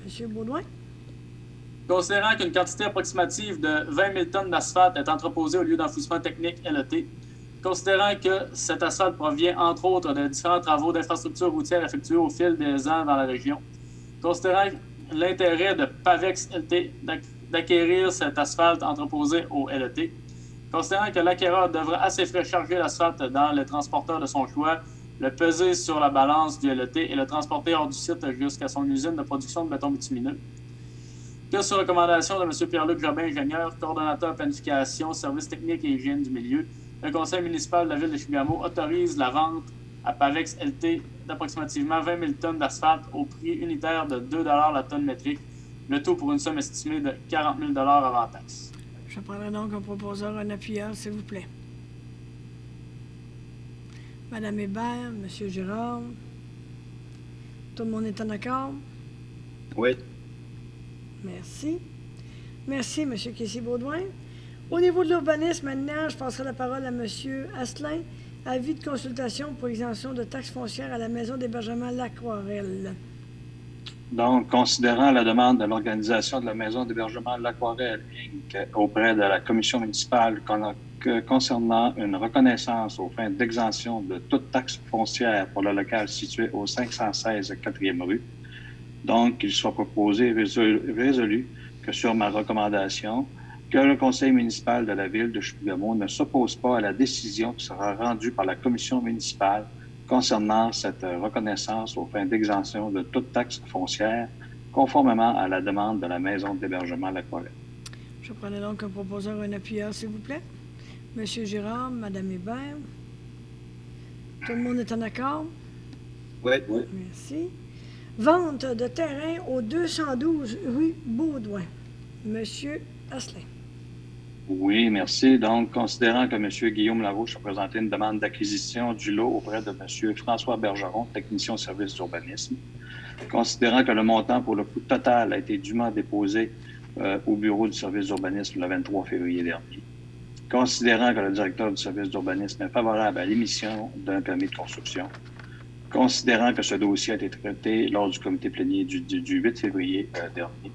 Monsieur Baudouin? Considérant qu'une quantité approximative de 20 000 tonnes d'asphalte est entreposée au lieu d'enfouissement technique LET, considérant que cet asphalte provient entre autres de différents travaux d'infrastructure routière effectués au fil des ans dans la région, considérant l'intérêt de Pavex LT d'acquérir cet asphalte entreposé au LET, considérant que l'acquéreur devra à ses frais charger l'asphalte dans le transporteur de son choix, le peser sur la balance du LET et le transporter hors du site jusqu'à son usine de production de béton bitumineux, que sur recommandation de M. Pierre-Luc Jobin, ingénieur, coordonnateur planification, services techniques et hygiène du milieu, le conseil municipal de la ville de Chibougamau autorise la vente à Pavex LT d'approximativement 20 000 tonnes d'asphalte au prix unitaire de 2 la tonne métrique, le tout pour une somme estimée de 40 000 avant taxe. Je prendrai donc un proposeur, un appuyeur, s'il vous plaît. Madame Hébert, Monsieur Girard. Tout le monde est en accord? Oui. Merci. Merci, M. Casey-Baudouin. Au niveau de l'urbanisme, maintenant, je passerai la parole à M. Asselin. Avis de consultation pour exemption de taxes foncières à la maison d'hébergement L'Aquarelle. Donc, considérant la demande de l'organisation de la maison d'hébergement L'Aquarelle Inc. auprès de la commission municipale concernant une reconnaissance aux fins d'exemption de toute taxe foncière pour le local situé au 516 4e rue, donc, il soit proposé résolu que sur ma recommandation, que le conseil municipal de la ville de Chibougamau ne s'oppose pas à la décision qui sera rendue par la commission municipale concernant cette reconnaissance aux fins d'exemption de toute taxe foncière, conformément à la demande de la maison d'hébergement L'Aquarelle. Je prenais donc un proposeur, un appuyeur, s'il vous plaît. Monsieur Girard, Madame Hébert. Tout le monde est en accord? Oui. Merci. Vente de terrain au 212 rue Baudouin. Monsieur Asselin. Oui, merci. Donc, considérant que M. Guillaume Larouche a présenté une demande d'acquisition du lot auprès de M. François Bergeron, technicien au service d'urbanisme, considérant que le montant pour le coût total a été dûment déposé au bureau du service d'urbanisme le 23 février dernier, considérant que le directeur du service d'urbanisme est favorable à l'émission d'un permis de construction, considérant que ce dossier a été traité lors du comité plénier du 8 février dernier.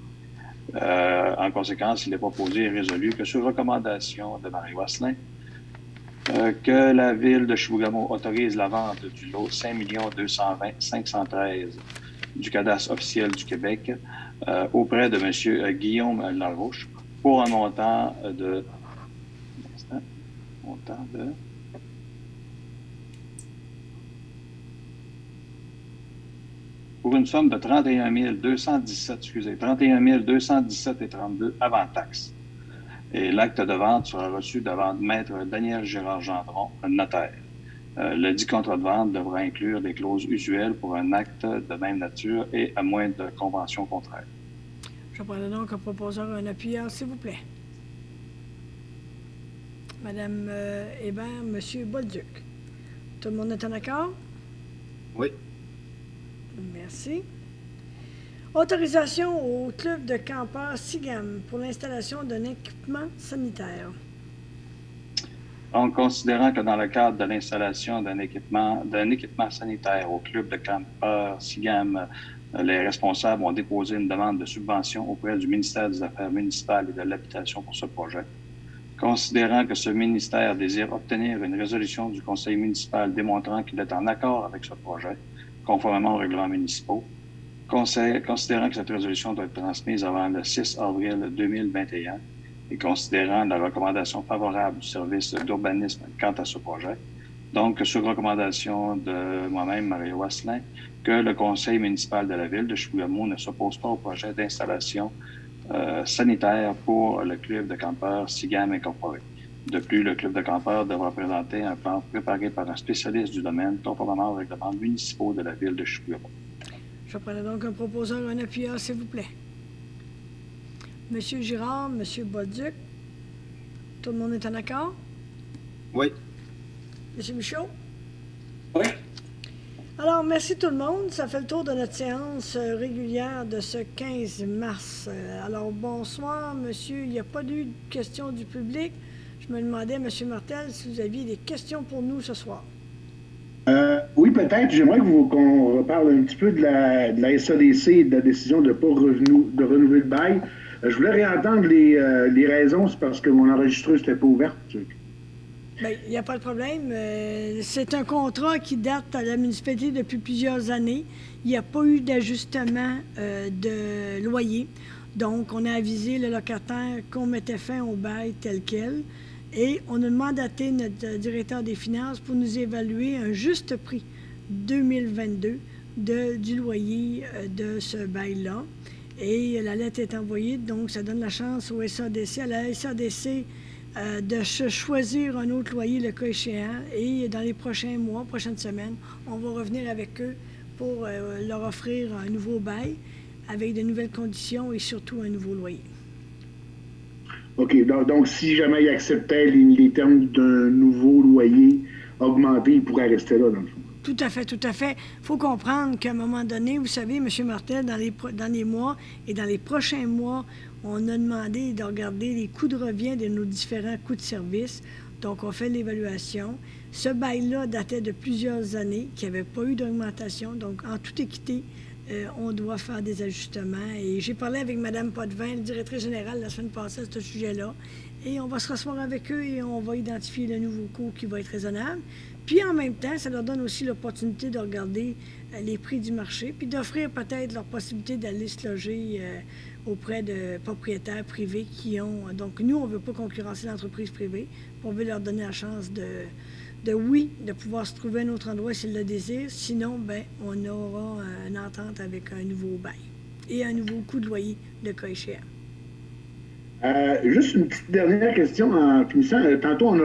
En conséquence, il est proposé et résolu que sur recommandation de Marie Wasselin, que la ville de Chibougamau autorise la vente du lot 5 220 513 du cadastre officiel du Québec auprès de M. Guillaume Larouche pour un montant de... pour une somme de 31 217,32 avant taxes. Et l'acte de vente sera reçu devant Maître Daniel Girard-Gendron, notaire. Le dit contrat de vente devra inclure des clauses usuelles pour un acte de même nature et à moins de convention contraire. Je prends donc un proposeur, un appuyeur, s'il vous plaît. Madame Hébert, Monsieur Bolduc. Tout le monde est en accord? Oui. Merci. Autorisation au club de campeurs SIGAM pour l'installation d'un équipement sanitaire. En considérant que dans le cadre de l'installation d'un équipement sanitaire au club de campeurs SIGAM, les responsables ont déposé une demande de subvention auprès du ministère des Affaires municipales et de l'Habitation pour ce projet. Considérant que ce ministère désire obtenir une résolution du conseil municipal démontrant qu'il est en accord avec ce projet, conformément aux règlements municipaux, considérant que cette résolution doit être transmise avant le 6 avril 2021 et considérant la recommandation favorable du service d'urbanisme quant à ce projet, donc sur recommandation de moi-même, Mario Asselin, que le conseil municipal de la ville de Chibougamau ne s'oppose pas au projet d'installation sanitaire pour le club de campeurs SIGAM Incorporé. De plus, le club de campeurs devra présenter un plan préparé par un spécialiste du domaine conformément aux règlements municipaux de la ville de Chibougamau. Je prends donc un proposeur, un appuyeur, s'il vous plaît. Monsieur Girard, Monsieur Bolduc. Tout le monde est en accord? Oui. Monsieur Michaud? Oui. Alors, merci tout le monde. Ça fait le tour de notre séance régulière de ce 15 mars. Alors, bonsoir, monsieur. Il n'y a pas eu de questions du public. Je me demandais, monsieur Martel, si vous aviez des questions pour nous ce soir. Oui, peut-être. J'aimerais qu'on reparle un petit peu de la SADC et de la décision de ne pas renouveler le bail. Je voulais réentendre les raisons. C'est parce que mon enregistreuse n'était pas ouverte. Bien, il n'y a pas de problème. C'est un contrat qui date à la municipalité depuis plusieurs années. Il n'y a pas eu d'ajustement de loyer. Donc, on a avisé le locataire qu'on mettait fin au bail tel quel. Et on a mandaté notre directeur des finances pour nous évaluer un juste prix 2022 du loyer de ce bail-là. Et la lettre est envoyée, donc ça donne la chance au SADC, à la SADC, de choisir un autre loyer le cas échéant. Et dans les prochains mois, prochaines semaines, on va revenir avec eux pour leur offrir un nouveau bail avec de nouvelles conditions et surtout un nouveau loyer. OK. Donc, si jamais ils acceptaient les termes d'un nouveau loyer augmenté, ils pourraient rester là, dans le fond. Tout à fait, tout à fait. Il faut comprendre qu'à un moment donné, vous savez, M. Martel, dans les mois et dans les prochains mois, on a demandé de regarder les coûts de revient de nos différents coûts de service. Donc, on fait l'évaluation. Ce bail-là datait de plusieurs années, qu'il n'y avait pas eu d'augmentation. Donc, en toute équité, on doit faire des ajustements. Et j'ai parlé avec Mme Potvin, le directrice générale, la semaine passée à ce sujet-là. Et on va se rasseoir avec eux et on va identifier le nouveau coût qui va être raisonnable. Puis en même temps, ça leur donne aussi l'opportunité de regarder les prix du marché, puis d'offrir peut-être leur possibilité d'aller se loger auprès de propriétaires privés qui ont... Donc nous, on ne veut pas concurrencer l'entreprise privée, on veut leur donner la chance de pouvoir se trouver un autre endroit s'ils le désirent. Sinon, bien, on aura une entente avec un nouveau bail et un nouveau coût de loyer, le cas échéant. Juste une petite dernière question en finissant. Tantôt,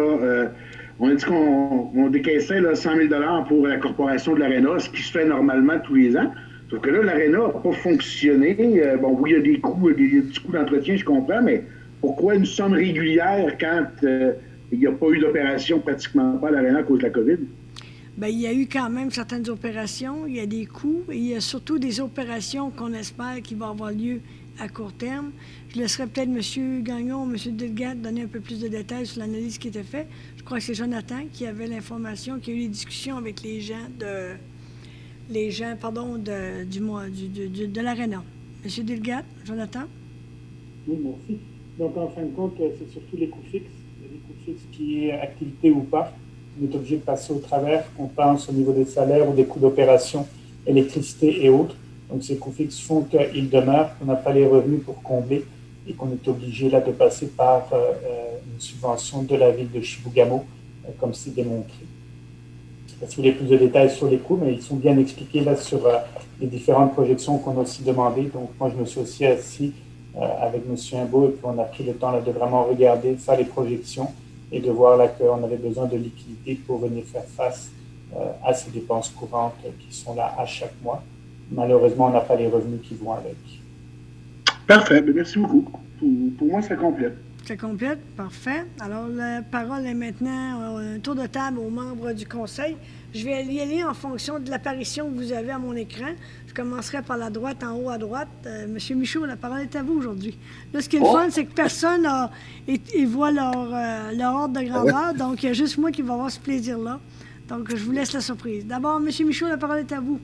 on a dit qu'on décaissait là, 100 000 $ pour la corporation de l'Arena, ce qui se fait normalement tous les ans. Sauf que là, l'Arena n'a pas fonctionné. Bon, oui, il y a des petits coûts d'entretien, je comprends, mais pourquoi une somme régulière quand il n'y a pas eu d'opération pratiquement pas à l'Arena à cause de la COVID? Bien, il y a eu quand même certaines opérations, il y a des coûts, et il y a surtout des opérations qu'on espère qu'il va avoir lieu à court terme. Je laisserai peut-être M. Gagnon, M. Delgat donner un peu plus de détails sur l'analyse qui était faite. Je crois que c'est Jonathan qui avait l'information, qui a eu les discussions avec les gens de l'Arena. M. Delgat, Jonathan? Oui, merci. Donc, en fin de compte, c'est surtout les coûts fixes. Les coûts fixes qui est activité ou pas. On est obligé de passer au travers, qu'on pense au niveau des salaires ou des coûts d'opération, électricité et autres. Donc, ces coûts fixes font qu'ils demeurent, qu'on n'a pas les revenus pour combler et qu'on est obligé là de passer par une subvention de la ville de Chibougamau, comme c'est démontré. pas si vous voulez plus de détails sur les coûts, mais ils sont bien expliqués là sur les différentes projections qu'on a aussi demandées. Donc, moi, je me suis aussi assis avec M. Imbeau et puis on a pris le temps là, de vraiment regarder, de faire les projections et de voir là qu'on avait besoin de liquidités pour venir faire face à ces dépenses courantes qui sont là à chaque mois. Malheureusement, on n'a pas les revenus qui vont avec. Parfait. Merci beaucoup. Pour moi, ça complète. Ça complète, parfait. Alors, la parole est maintenant un tour de table aux membres du Conseil. Je vais y aller en fonction de l'apparition que vous avez à mon écran. Je commencerai par la droite, en haut à droite. Monsieur Michaud, la parole est à vous aujourd'hui. Là, ce qui est le fun, c'est que personne voit leur ordre de grandeur, donc il y a juste moi qui va avoir ce plaisir-là. Donc, je vous laisse la surprise. D'abord, Monsieur Michaud, la parole est à vous.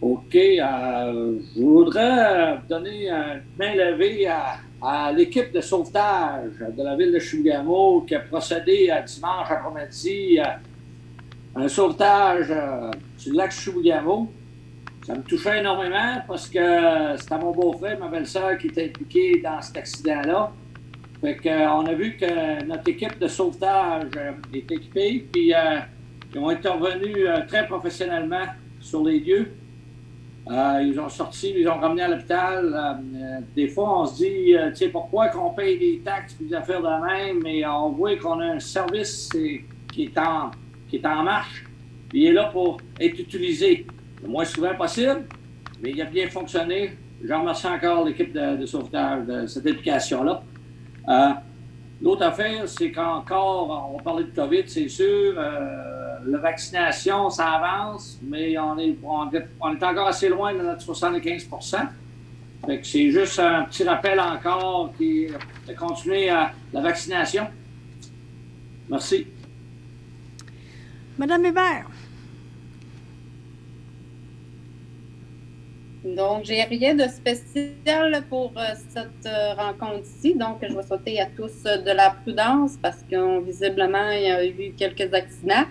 OK. Je voudrais donner une main levée à l'équipe de sauvetage de la ville de Chibougamau qui a procédé dimanche après-midi à un sauvetage sur le lac Chibougamau. Ça me touchait énormément parce que c'était mon beau-frère, ma belle-sœur qui était impliquée dans cet accident-là. Fait qu'on a vu que notre équipe de sauvetage est équipée, puis ils ont intervenu très professionnellement sur les lieux. Ils ont sorti, ils ont ramené à l'hôpital. Des fois, on se dit, tu sais, pourquoi qu'on paye des taxes et des affaires de même, mais on voit qu'on a un service qui est en marche. Il est là pour être utilisé le moins souvent possible, mais il a bien fonctionné. Je remercie encore l'équipe de sauvetage de cette implication-là. L'autre affaire, c'est qu'encore, on parlait de COVID, c'est sûr, la vaccination, ça avance, mais on est encore assez loin de notre 75 %. Fait que c'est juste un petit rappel encore de continuer la vaccination. Merci. Madame Hébert. Donc, j'ai rien de spécial pour cette rencontre-ci. Donc, je vais souhaiter à tous de la prudence parce que visiblement, il y a eu quelques accidents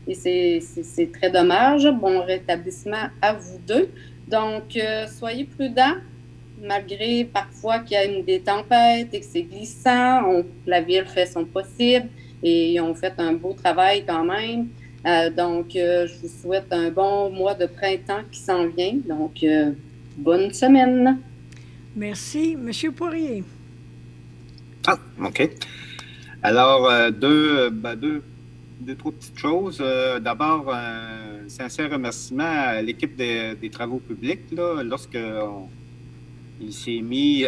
et c'est très dommage. Bon rétablissement à vous deux. Donc, soyez prudents malgré parfois qu'il y a des tempêtes et que c'est glissant. La ville fait son possible et ils ont fait un beau travail quand même. Donc, je vous souhaite un bon mois de printemps qui s'en vient. Donc, bonne semaine. Merci. Monsieur Poirier. Ah, OK. Alors, trois petites choses. D'abord, un sincère remerciement à l'équipe des travaux publics. Là, lorsqu'il s'est mis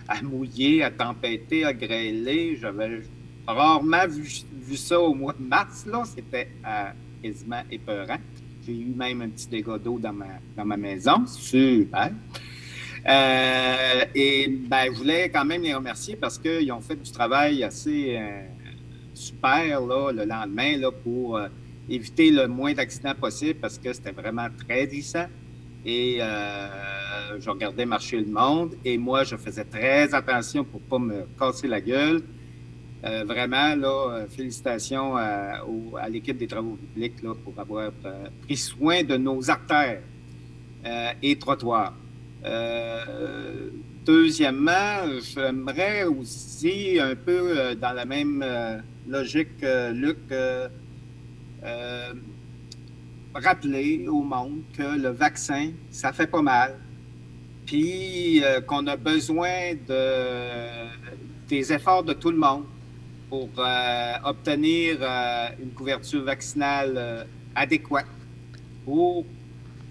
à mouiller, à tempêter, à grêler, j'avais rarement vu ça au mois de mars, là. C'était quasiment épeurant. J'ai eu même un petit dégât d'eau dans ma maison. Super. Je voulais quand même les remercier parce qu'ils ont fait du travail assez super là, le lendemain là, pour éviter le moins d'accidents possible parce que c'était vraiment très glissant. Et je regardais marcher le monde et moi, je faisais très attention pour ne pas me casser la gueule. Vraiment, là, félicitations à l'équipe des travaux publics là, pour avoir pris soin de nos artères et trottoirs. Deuxièmement, j'aimerais aussi, un peu dans la même logique, Luc, rappeler au monde que le vaccin, ça fait pas mal, puis qu'on a besoin des efforts de tout le monde pour obtenir une couverture vaccinale adéquate pour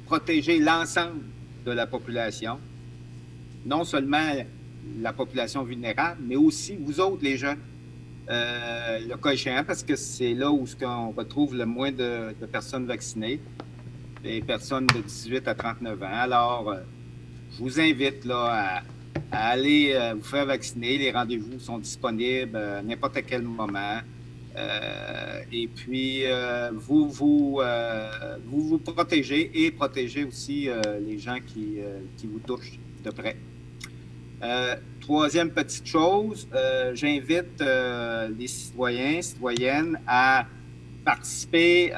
protéger l'ensemble de la population, non seulement la population vulnérable, mais aussi vous autres, les jeunes, le cas échéant, parce que c'est là où on retrouve le moins de personnes vaccinées, les personnes de 18 à 39 ans. Alors, je vous invite là, à aller vous faire vacciner. Les rendez-vous sont disponibles à n'importe quel moment. Et puis, vous vous protégez et protégez aussi les gens qui vous touchent de près. Troisième petite chose, j'invite les citoyennes à participer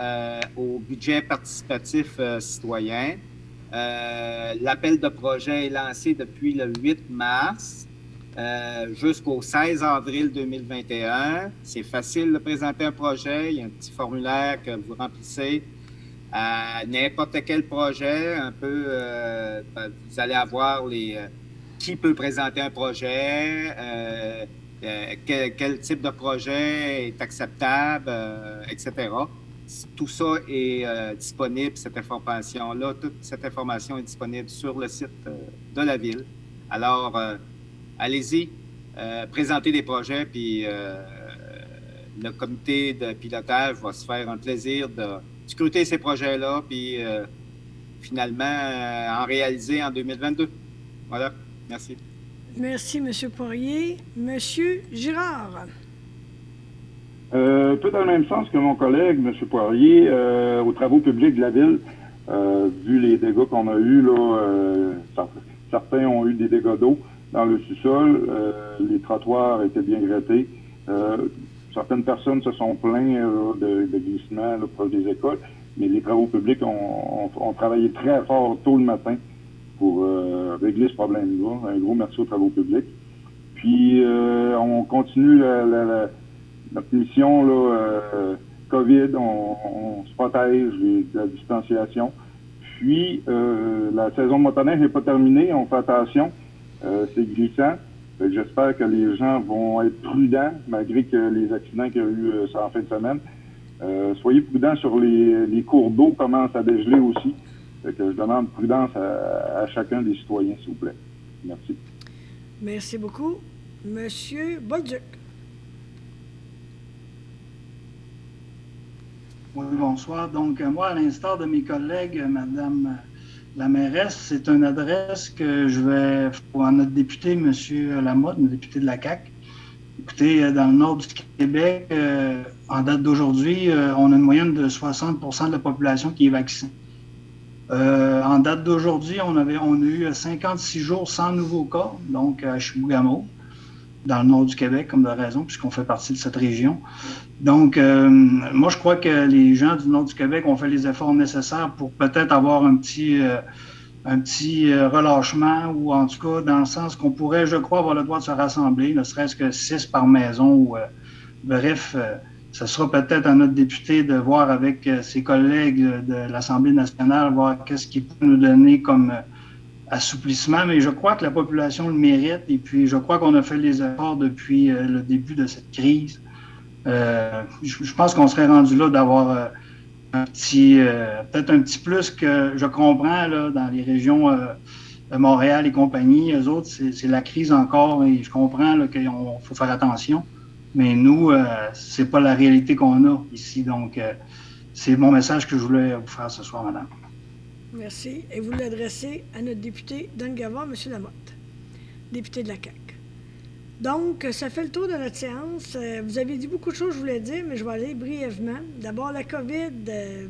au budget participatif citoyen. L'appel de projet est lancé depuis le 8 mars. jusqu'au 16 avril 2021. C'est facile de présenter un projet. Il y a un petit formulaire que vous remplissez. N'importe quel projet, vous allez avoir qui peut présenter un projet, quel type de projet est acceptable, etc. Tout ça est disponible, cette information-là. Toute cette information est disponible sur le site de la Ville. Alors, allez-y, présentez des projets, puis le comité de pilotage va se faire un plaisir de scruter ces projets-là, puis finalement en réaliser en 2022. Voilà, merci. Merci, M. Poirier. M. Girard. Tout dans le même sens que mon collègue, M. Poirier, aux travaux publics de la Ville, vu les dégâts qu'on a eus, là, certains ont eu des dégâts d'eau dans le sous-sol, les trottoirs étaient bien grattés. Certaines personnes se sont plaints de glissements proche des écoles, mais les travaux publics ont travaillé très fort tôt le matin pour régler ce problème-là. Un gros merci aux travaux publics. Puis, on continue notre mission là, COVID, on se protège de la distanciation. Puis, la saison motoneige n'est pas terminée, on fait attention, c'est glissant. J'espère que les gens vont être prudents, malgré que les accidents qu'il y a eu ça en fin de semaine. Soyez prudents sur les cours d'eau commencent à dégeler aussi. Fait que je demande prudence à chacun des citoyens, s'il vous plaît. Merci. Merci beaucoup. Monsieur Bolduc. Oui, bonsoir. Donc, moi, à l'instar de mes collègues, Madame la mairesse, c'est une adresse que je vais pour notre député, M. Lamotte, notre député de la CAQ. Écoutez, dans le nord du Québec, en date d'aujourd'hui, on a une moyenne de 60% de la population qui est vaccinée. En date d'aujourd'hui, on a eu 56 jours sans nouveaux cas, donc à Chibougamau, dans le nord du Québec, comme de raison, puisqu'on fait partie de cette région. Donc, moi, je crois que les gens du nord du Québec ont fait les efforts nécessaires pour peut-être avoir un petit relâchement, ou en tout cas, dans le sens qu'on pourrait, je crois, avoir le droit de se rassembler, ne serait-ce que 6 par maison. Ou, bref, ce sera peut-être à notre député de voir avec ses collègues de l'Assemblée nationale, voir qu'est-ce qu'il peut nous donner comme assouplissement. Mais je crois que la population le mérite, et puis je crois qu'on a fait les efforts depuis le début de cette crise. Je pense qu'on serait rendu là d'avoir peut-être un petit plus que je comprends là, dans les régions de Montréal et compagnie. Eux autres, c'est la crise encore, et je comprends qu'il faut faire attention. Mais nous, c'est pas la réalité qu'on a ici. Donc, c'est mon message que je voulais vous faire ce soir, madame. Merci. Et vous l'adressez à notre député d'Angava, M. Lamotte, député de la CAQ. Donc, ça fait le tour de notre séance. Vous avez dit beaucoup de choses, je voulais dire, mais je vais aller brièvement. D'abord, la COVID,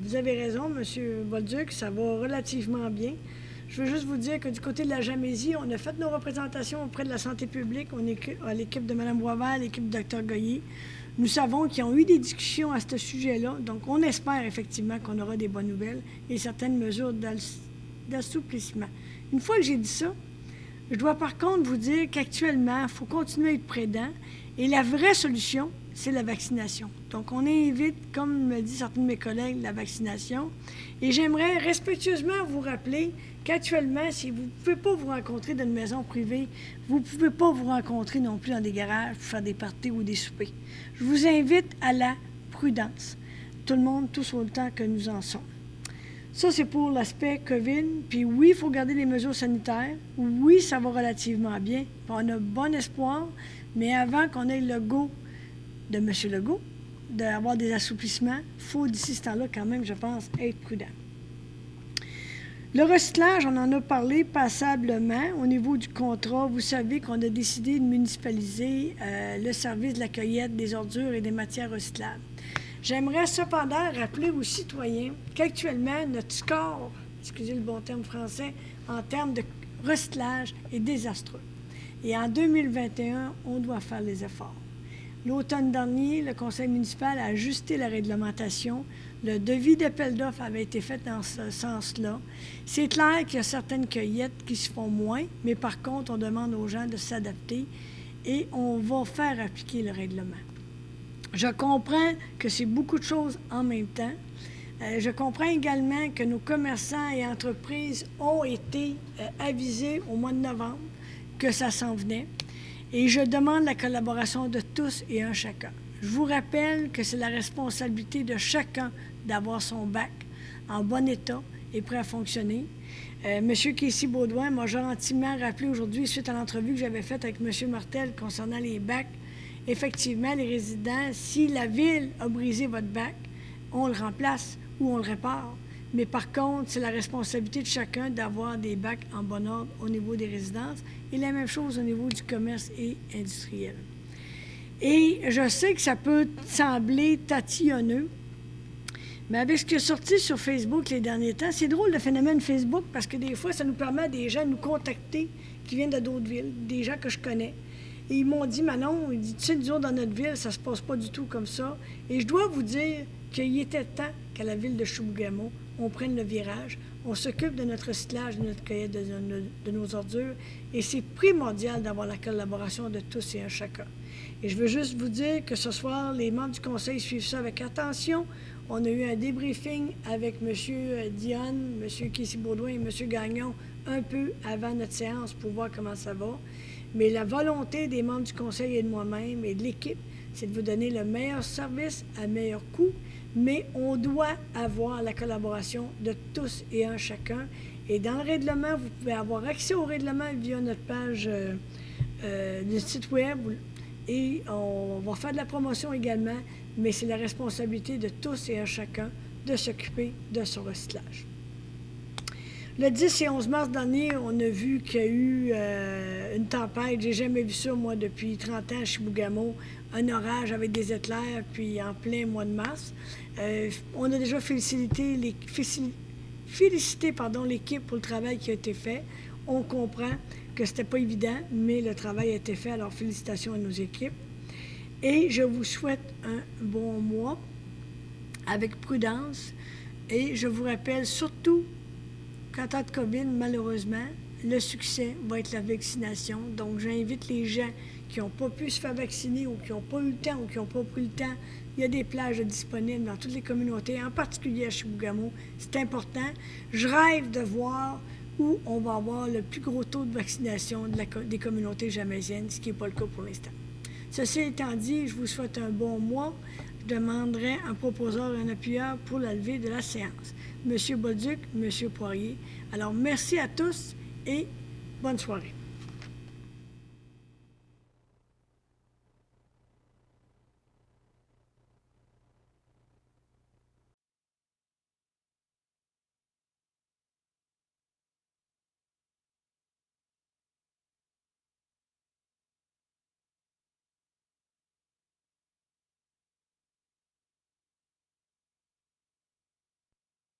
vous avez raison, M. Bolduc, ça va relativement bien. Je veux juste vous dire que du côté de la Jamésie, on a fait nos représentations auprès de la santé publique. On est à l'équipe de Mme Boisvert, l'équipe du Dr Goyer. Nous savons qu'ils ont eu des discussions à ce sujet-là. Donc, on espère effectivement qu'on aura des bonnes nouvelles et certaines mesures d'assouplissement. Une fois que j'ai dit ça, je dois par contre vous dire qu'actuellement, il faut continuer à être prudent. Et la vraie solution, c'est la vaccination. Donc, on invite, comme me dit certains de mes collègues, la vaccination. Et j'aimerais respectueusement vous rappeler qu'actuellement, si vous ne pouvez pas vous rencontrer dans une maison privée, vous ne pouvez pas vous rencontrer non plus dans des garages pour faire des parties ou des soupers. Je vous invite à la prudence. Tout le monde, tous autant que nous en sommes. Ça, c'est pour l'aspect COVID. Puis oui, il faut garder les mesures sanitaires. Oui, ça va relativement bien. Puis on a bon espoir. Mais avant qu'on ait le go de M. Legault, d'avoir des assouplissements, il faut d'ici ce temps-là quand même, je pense, être prudent. Le recyclage, on en a parlé passablement. Au niveau du contrat, vous savez qu'on a décidé de municipaliser le service de la cueillette des ordures et des matières recyclables. J'aimerais cependant rappeler aux citoyens qu'actuellement, notre score, excusez le bon terme français, en termes de recyclage est désastreux. Et en 2021, on doit faire les efforts. L'automne dernier, le conseil municipal a ajusté la réglementation. Le devis d'appel d'offres avait été fait dans ce sens-là. C'est clair qu'il y a certaines cueillettes qui se font moins, mais par contre, on demande aux gens de s'adapter. et on va faire appliquer le règlement. Je comprends que c'est beaucoup de choses en même temps. Je comprends également que nos commerçants et entreprises ont été avisés au mois de novembre que ça s'en venait. Et je demande la collaboration de tous et un chacun. Je vous rappelle que c'est la responsabilité de chacun d'avoir son bac en bon état et prêt à fonctionner. M. Casey-Baudouin m'a gentiment rappelé aujourd'hui, suite à l'entrevue que j'avais faite avec M. Martel concernant les bacs, effectivement, les résidents, si la Ville a brisé votre bac, on le remplace ou on le répare. Mais par contre, c'est la responsabilité de chacun d'avoir des bacs en bon ordre au niveau des résidences et la même chose au niveau du commerce et industriel. Et je sais que ça peut sembler tatillonneux, mais avec ce qui est sorti sur Facebook les derniers temps, c'est drôle le phénomène Facebook parce que des fois, ça nous permet à des gens de nous contacter qui viennent de d'autres villes, des gens que je connais. Et ils m'ont dit, Manon, tu sais, nous autres, dans notre ville, ça se passe pas du tout comme ça. Et je dois vous dire qu'il était temps qu'à la ville de Chibougamau, on prenne le virage, on s'occupe de notre recyclage, de notre cueillette de nos ordures, et c'est primordial d'avoir la collaboration de tous et un chacun. Et je veux juste vous dire que ce soir, les membres du conseil suivent ça avec attention. On a eu un débriefing avec M. Dionne, M. Casey-Baudouin et M. Gagnon un peu avant notre séance pour voir comment ça va. Mais la volonté des membres du conseil et de moi-même et de l'équipe, c'est de vous donner le meilleur service à meilleur coût, mais on doit avoir la collaboration de tous et un chacun. Et dans le règlement, vous pouvez avoir accès au règlement via notre page du site web et on va faire de la promotion également, mais c'est la responsabilité de tous et un chacun de s'occuper de son recyclage. Le 10 et 11 mars dernier, on a vu qu'il y a eu une tempête. J'ai jamais vu ça, moi, depuis 30 ans à Chibougamau. Un orage avec des éclairs, puis en plein mois de mars. On a déjà félicité l'équipe pour le travail qui a été fait. On comprend que c'était pas évident, mais le travail a été fait. Alors, félicitations à nos équipes. Et je vous souhaite un bon mois avec prudence. Et je vous rappelle surtout qu'en temps de COVID, malheureusement, le succès va être la vaccination. Donc, j'invite les gens qui n'ont pas pu se faire vacciner ou qui n'ont pas eu le temps ou qui n'ont pas pris le temps. Il y a des plages disponibles dans toutes les communautés, en particulier à Chibougamau. C'est important. Je rêve de voir où on va avoir le plus gros taux de vaccination des communautés jamaisiennes, ce qui n'est pas le cas pour l'instant. Ceci étant dit, je vous souhaite un bon mois. Je demanderai un proposeur et un appuyeur pour la levée de la séance. M. Bolduc, M. Poirier. Alors, merci à tous et bonne soirée.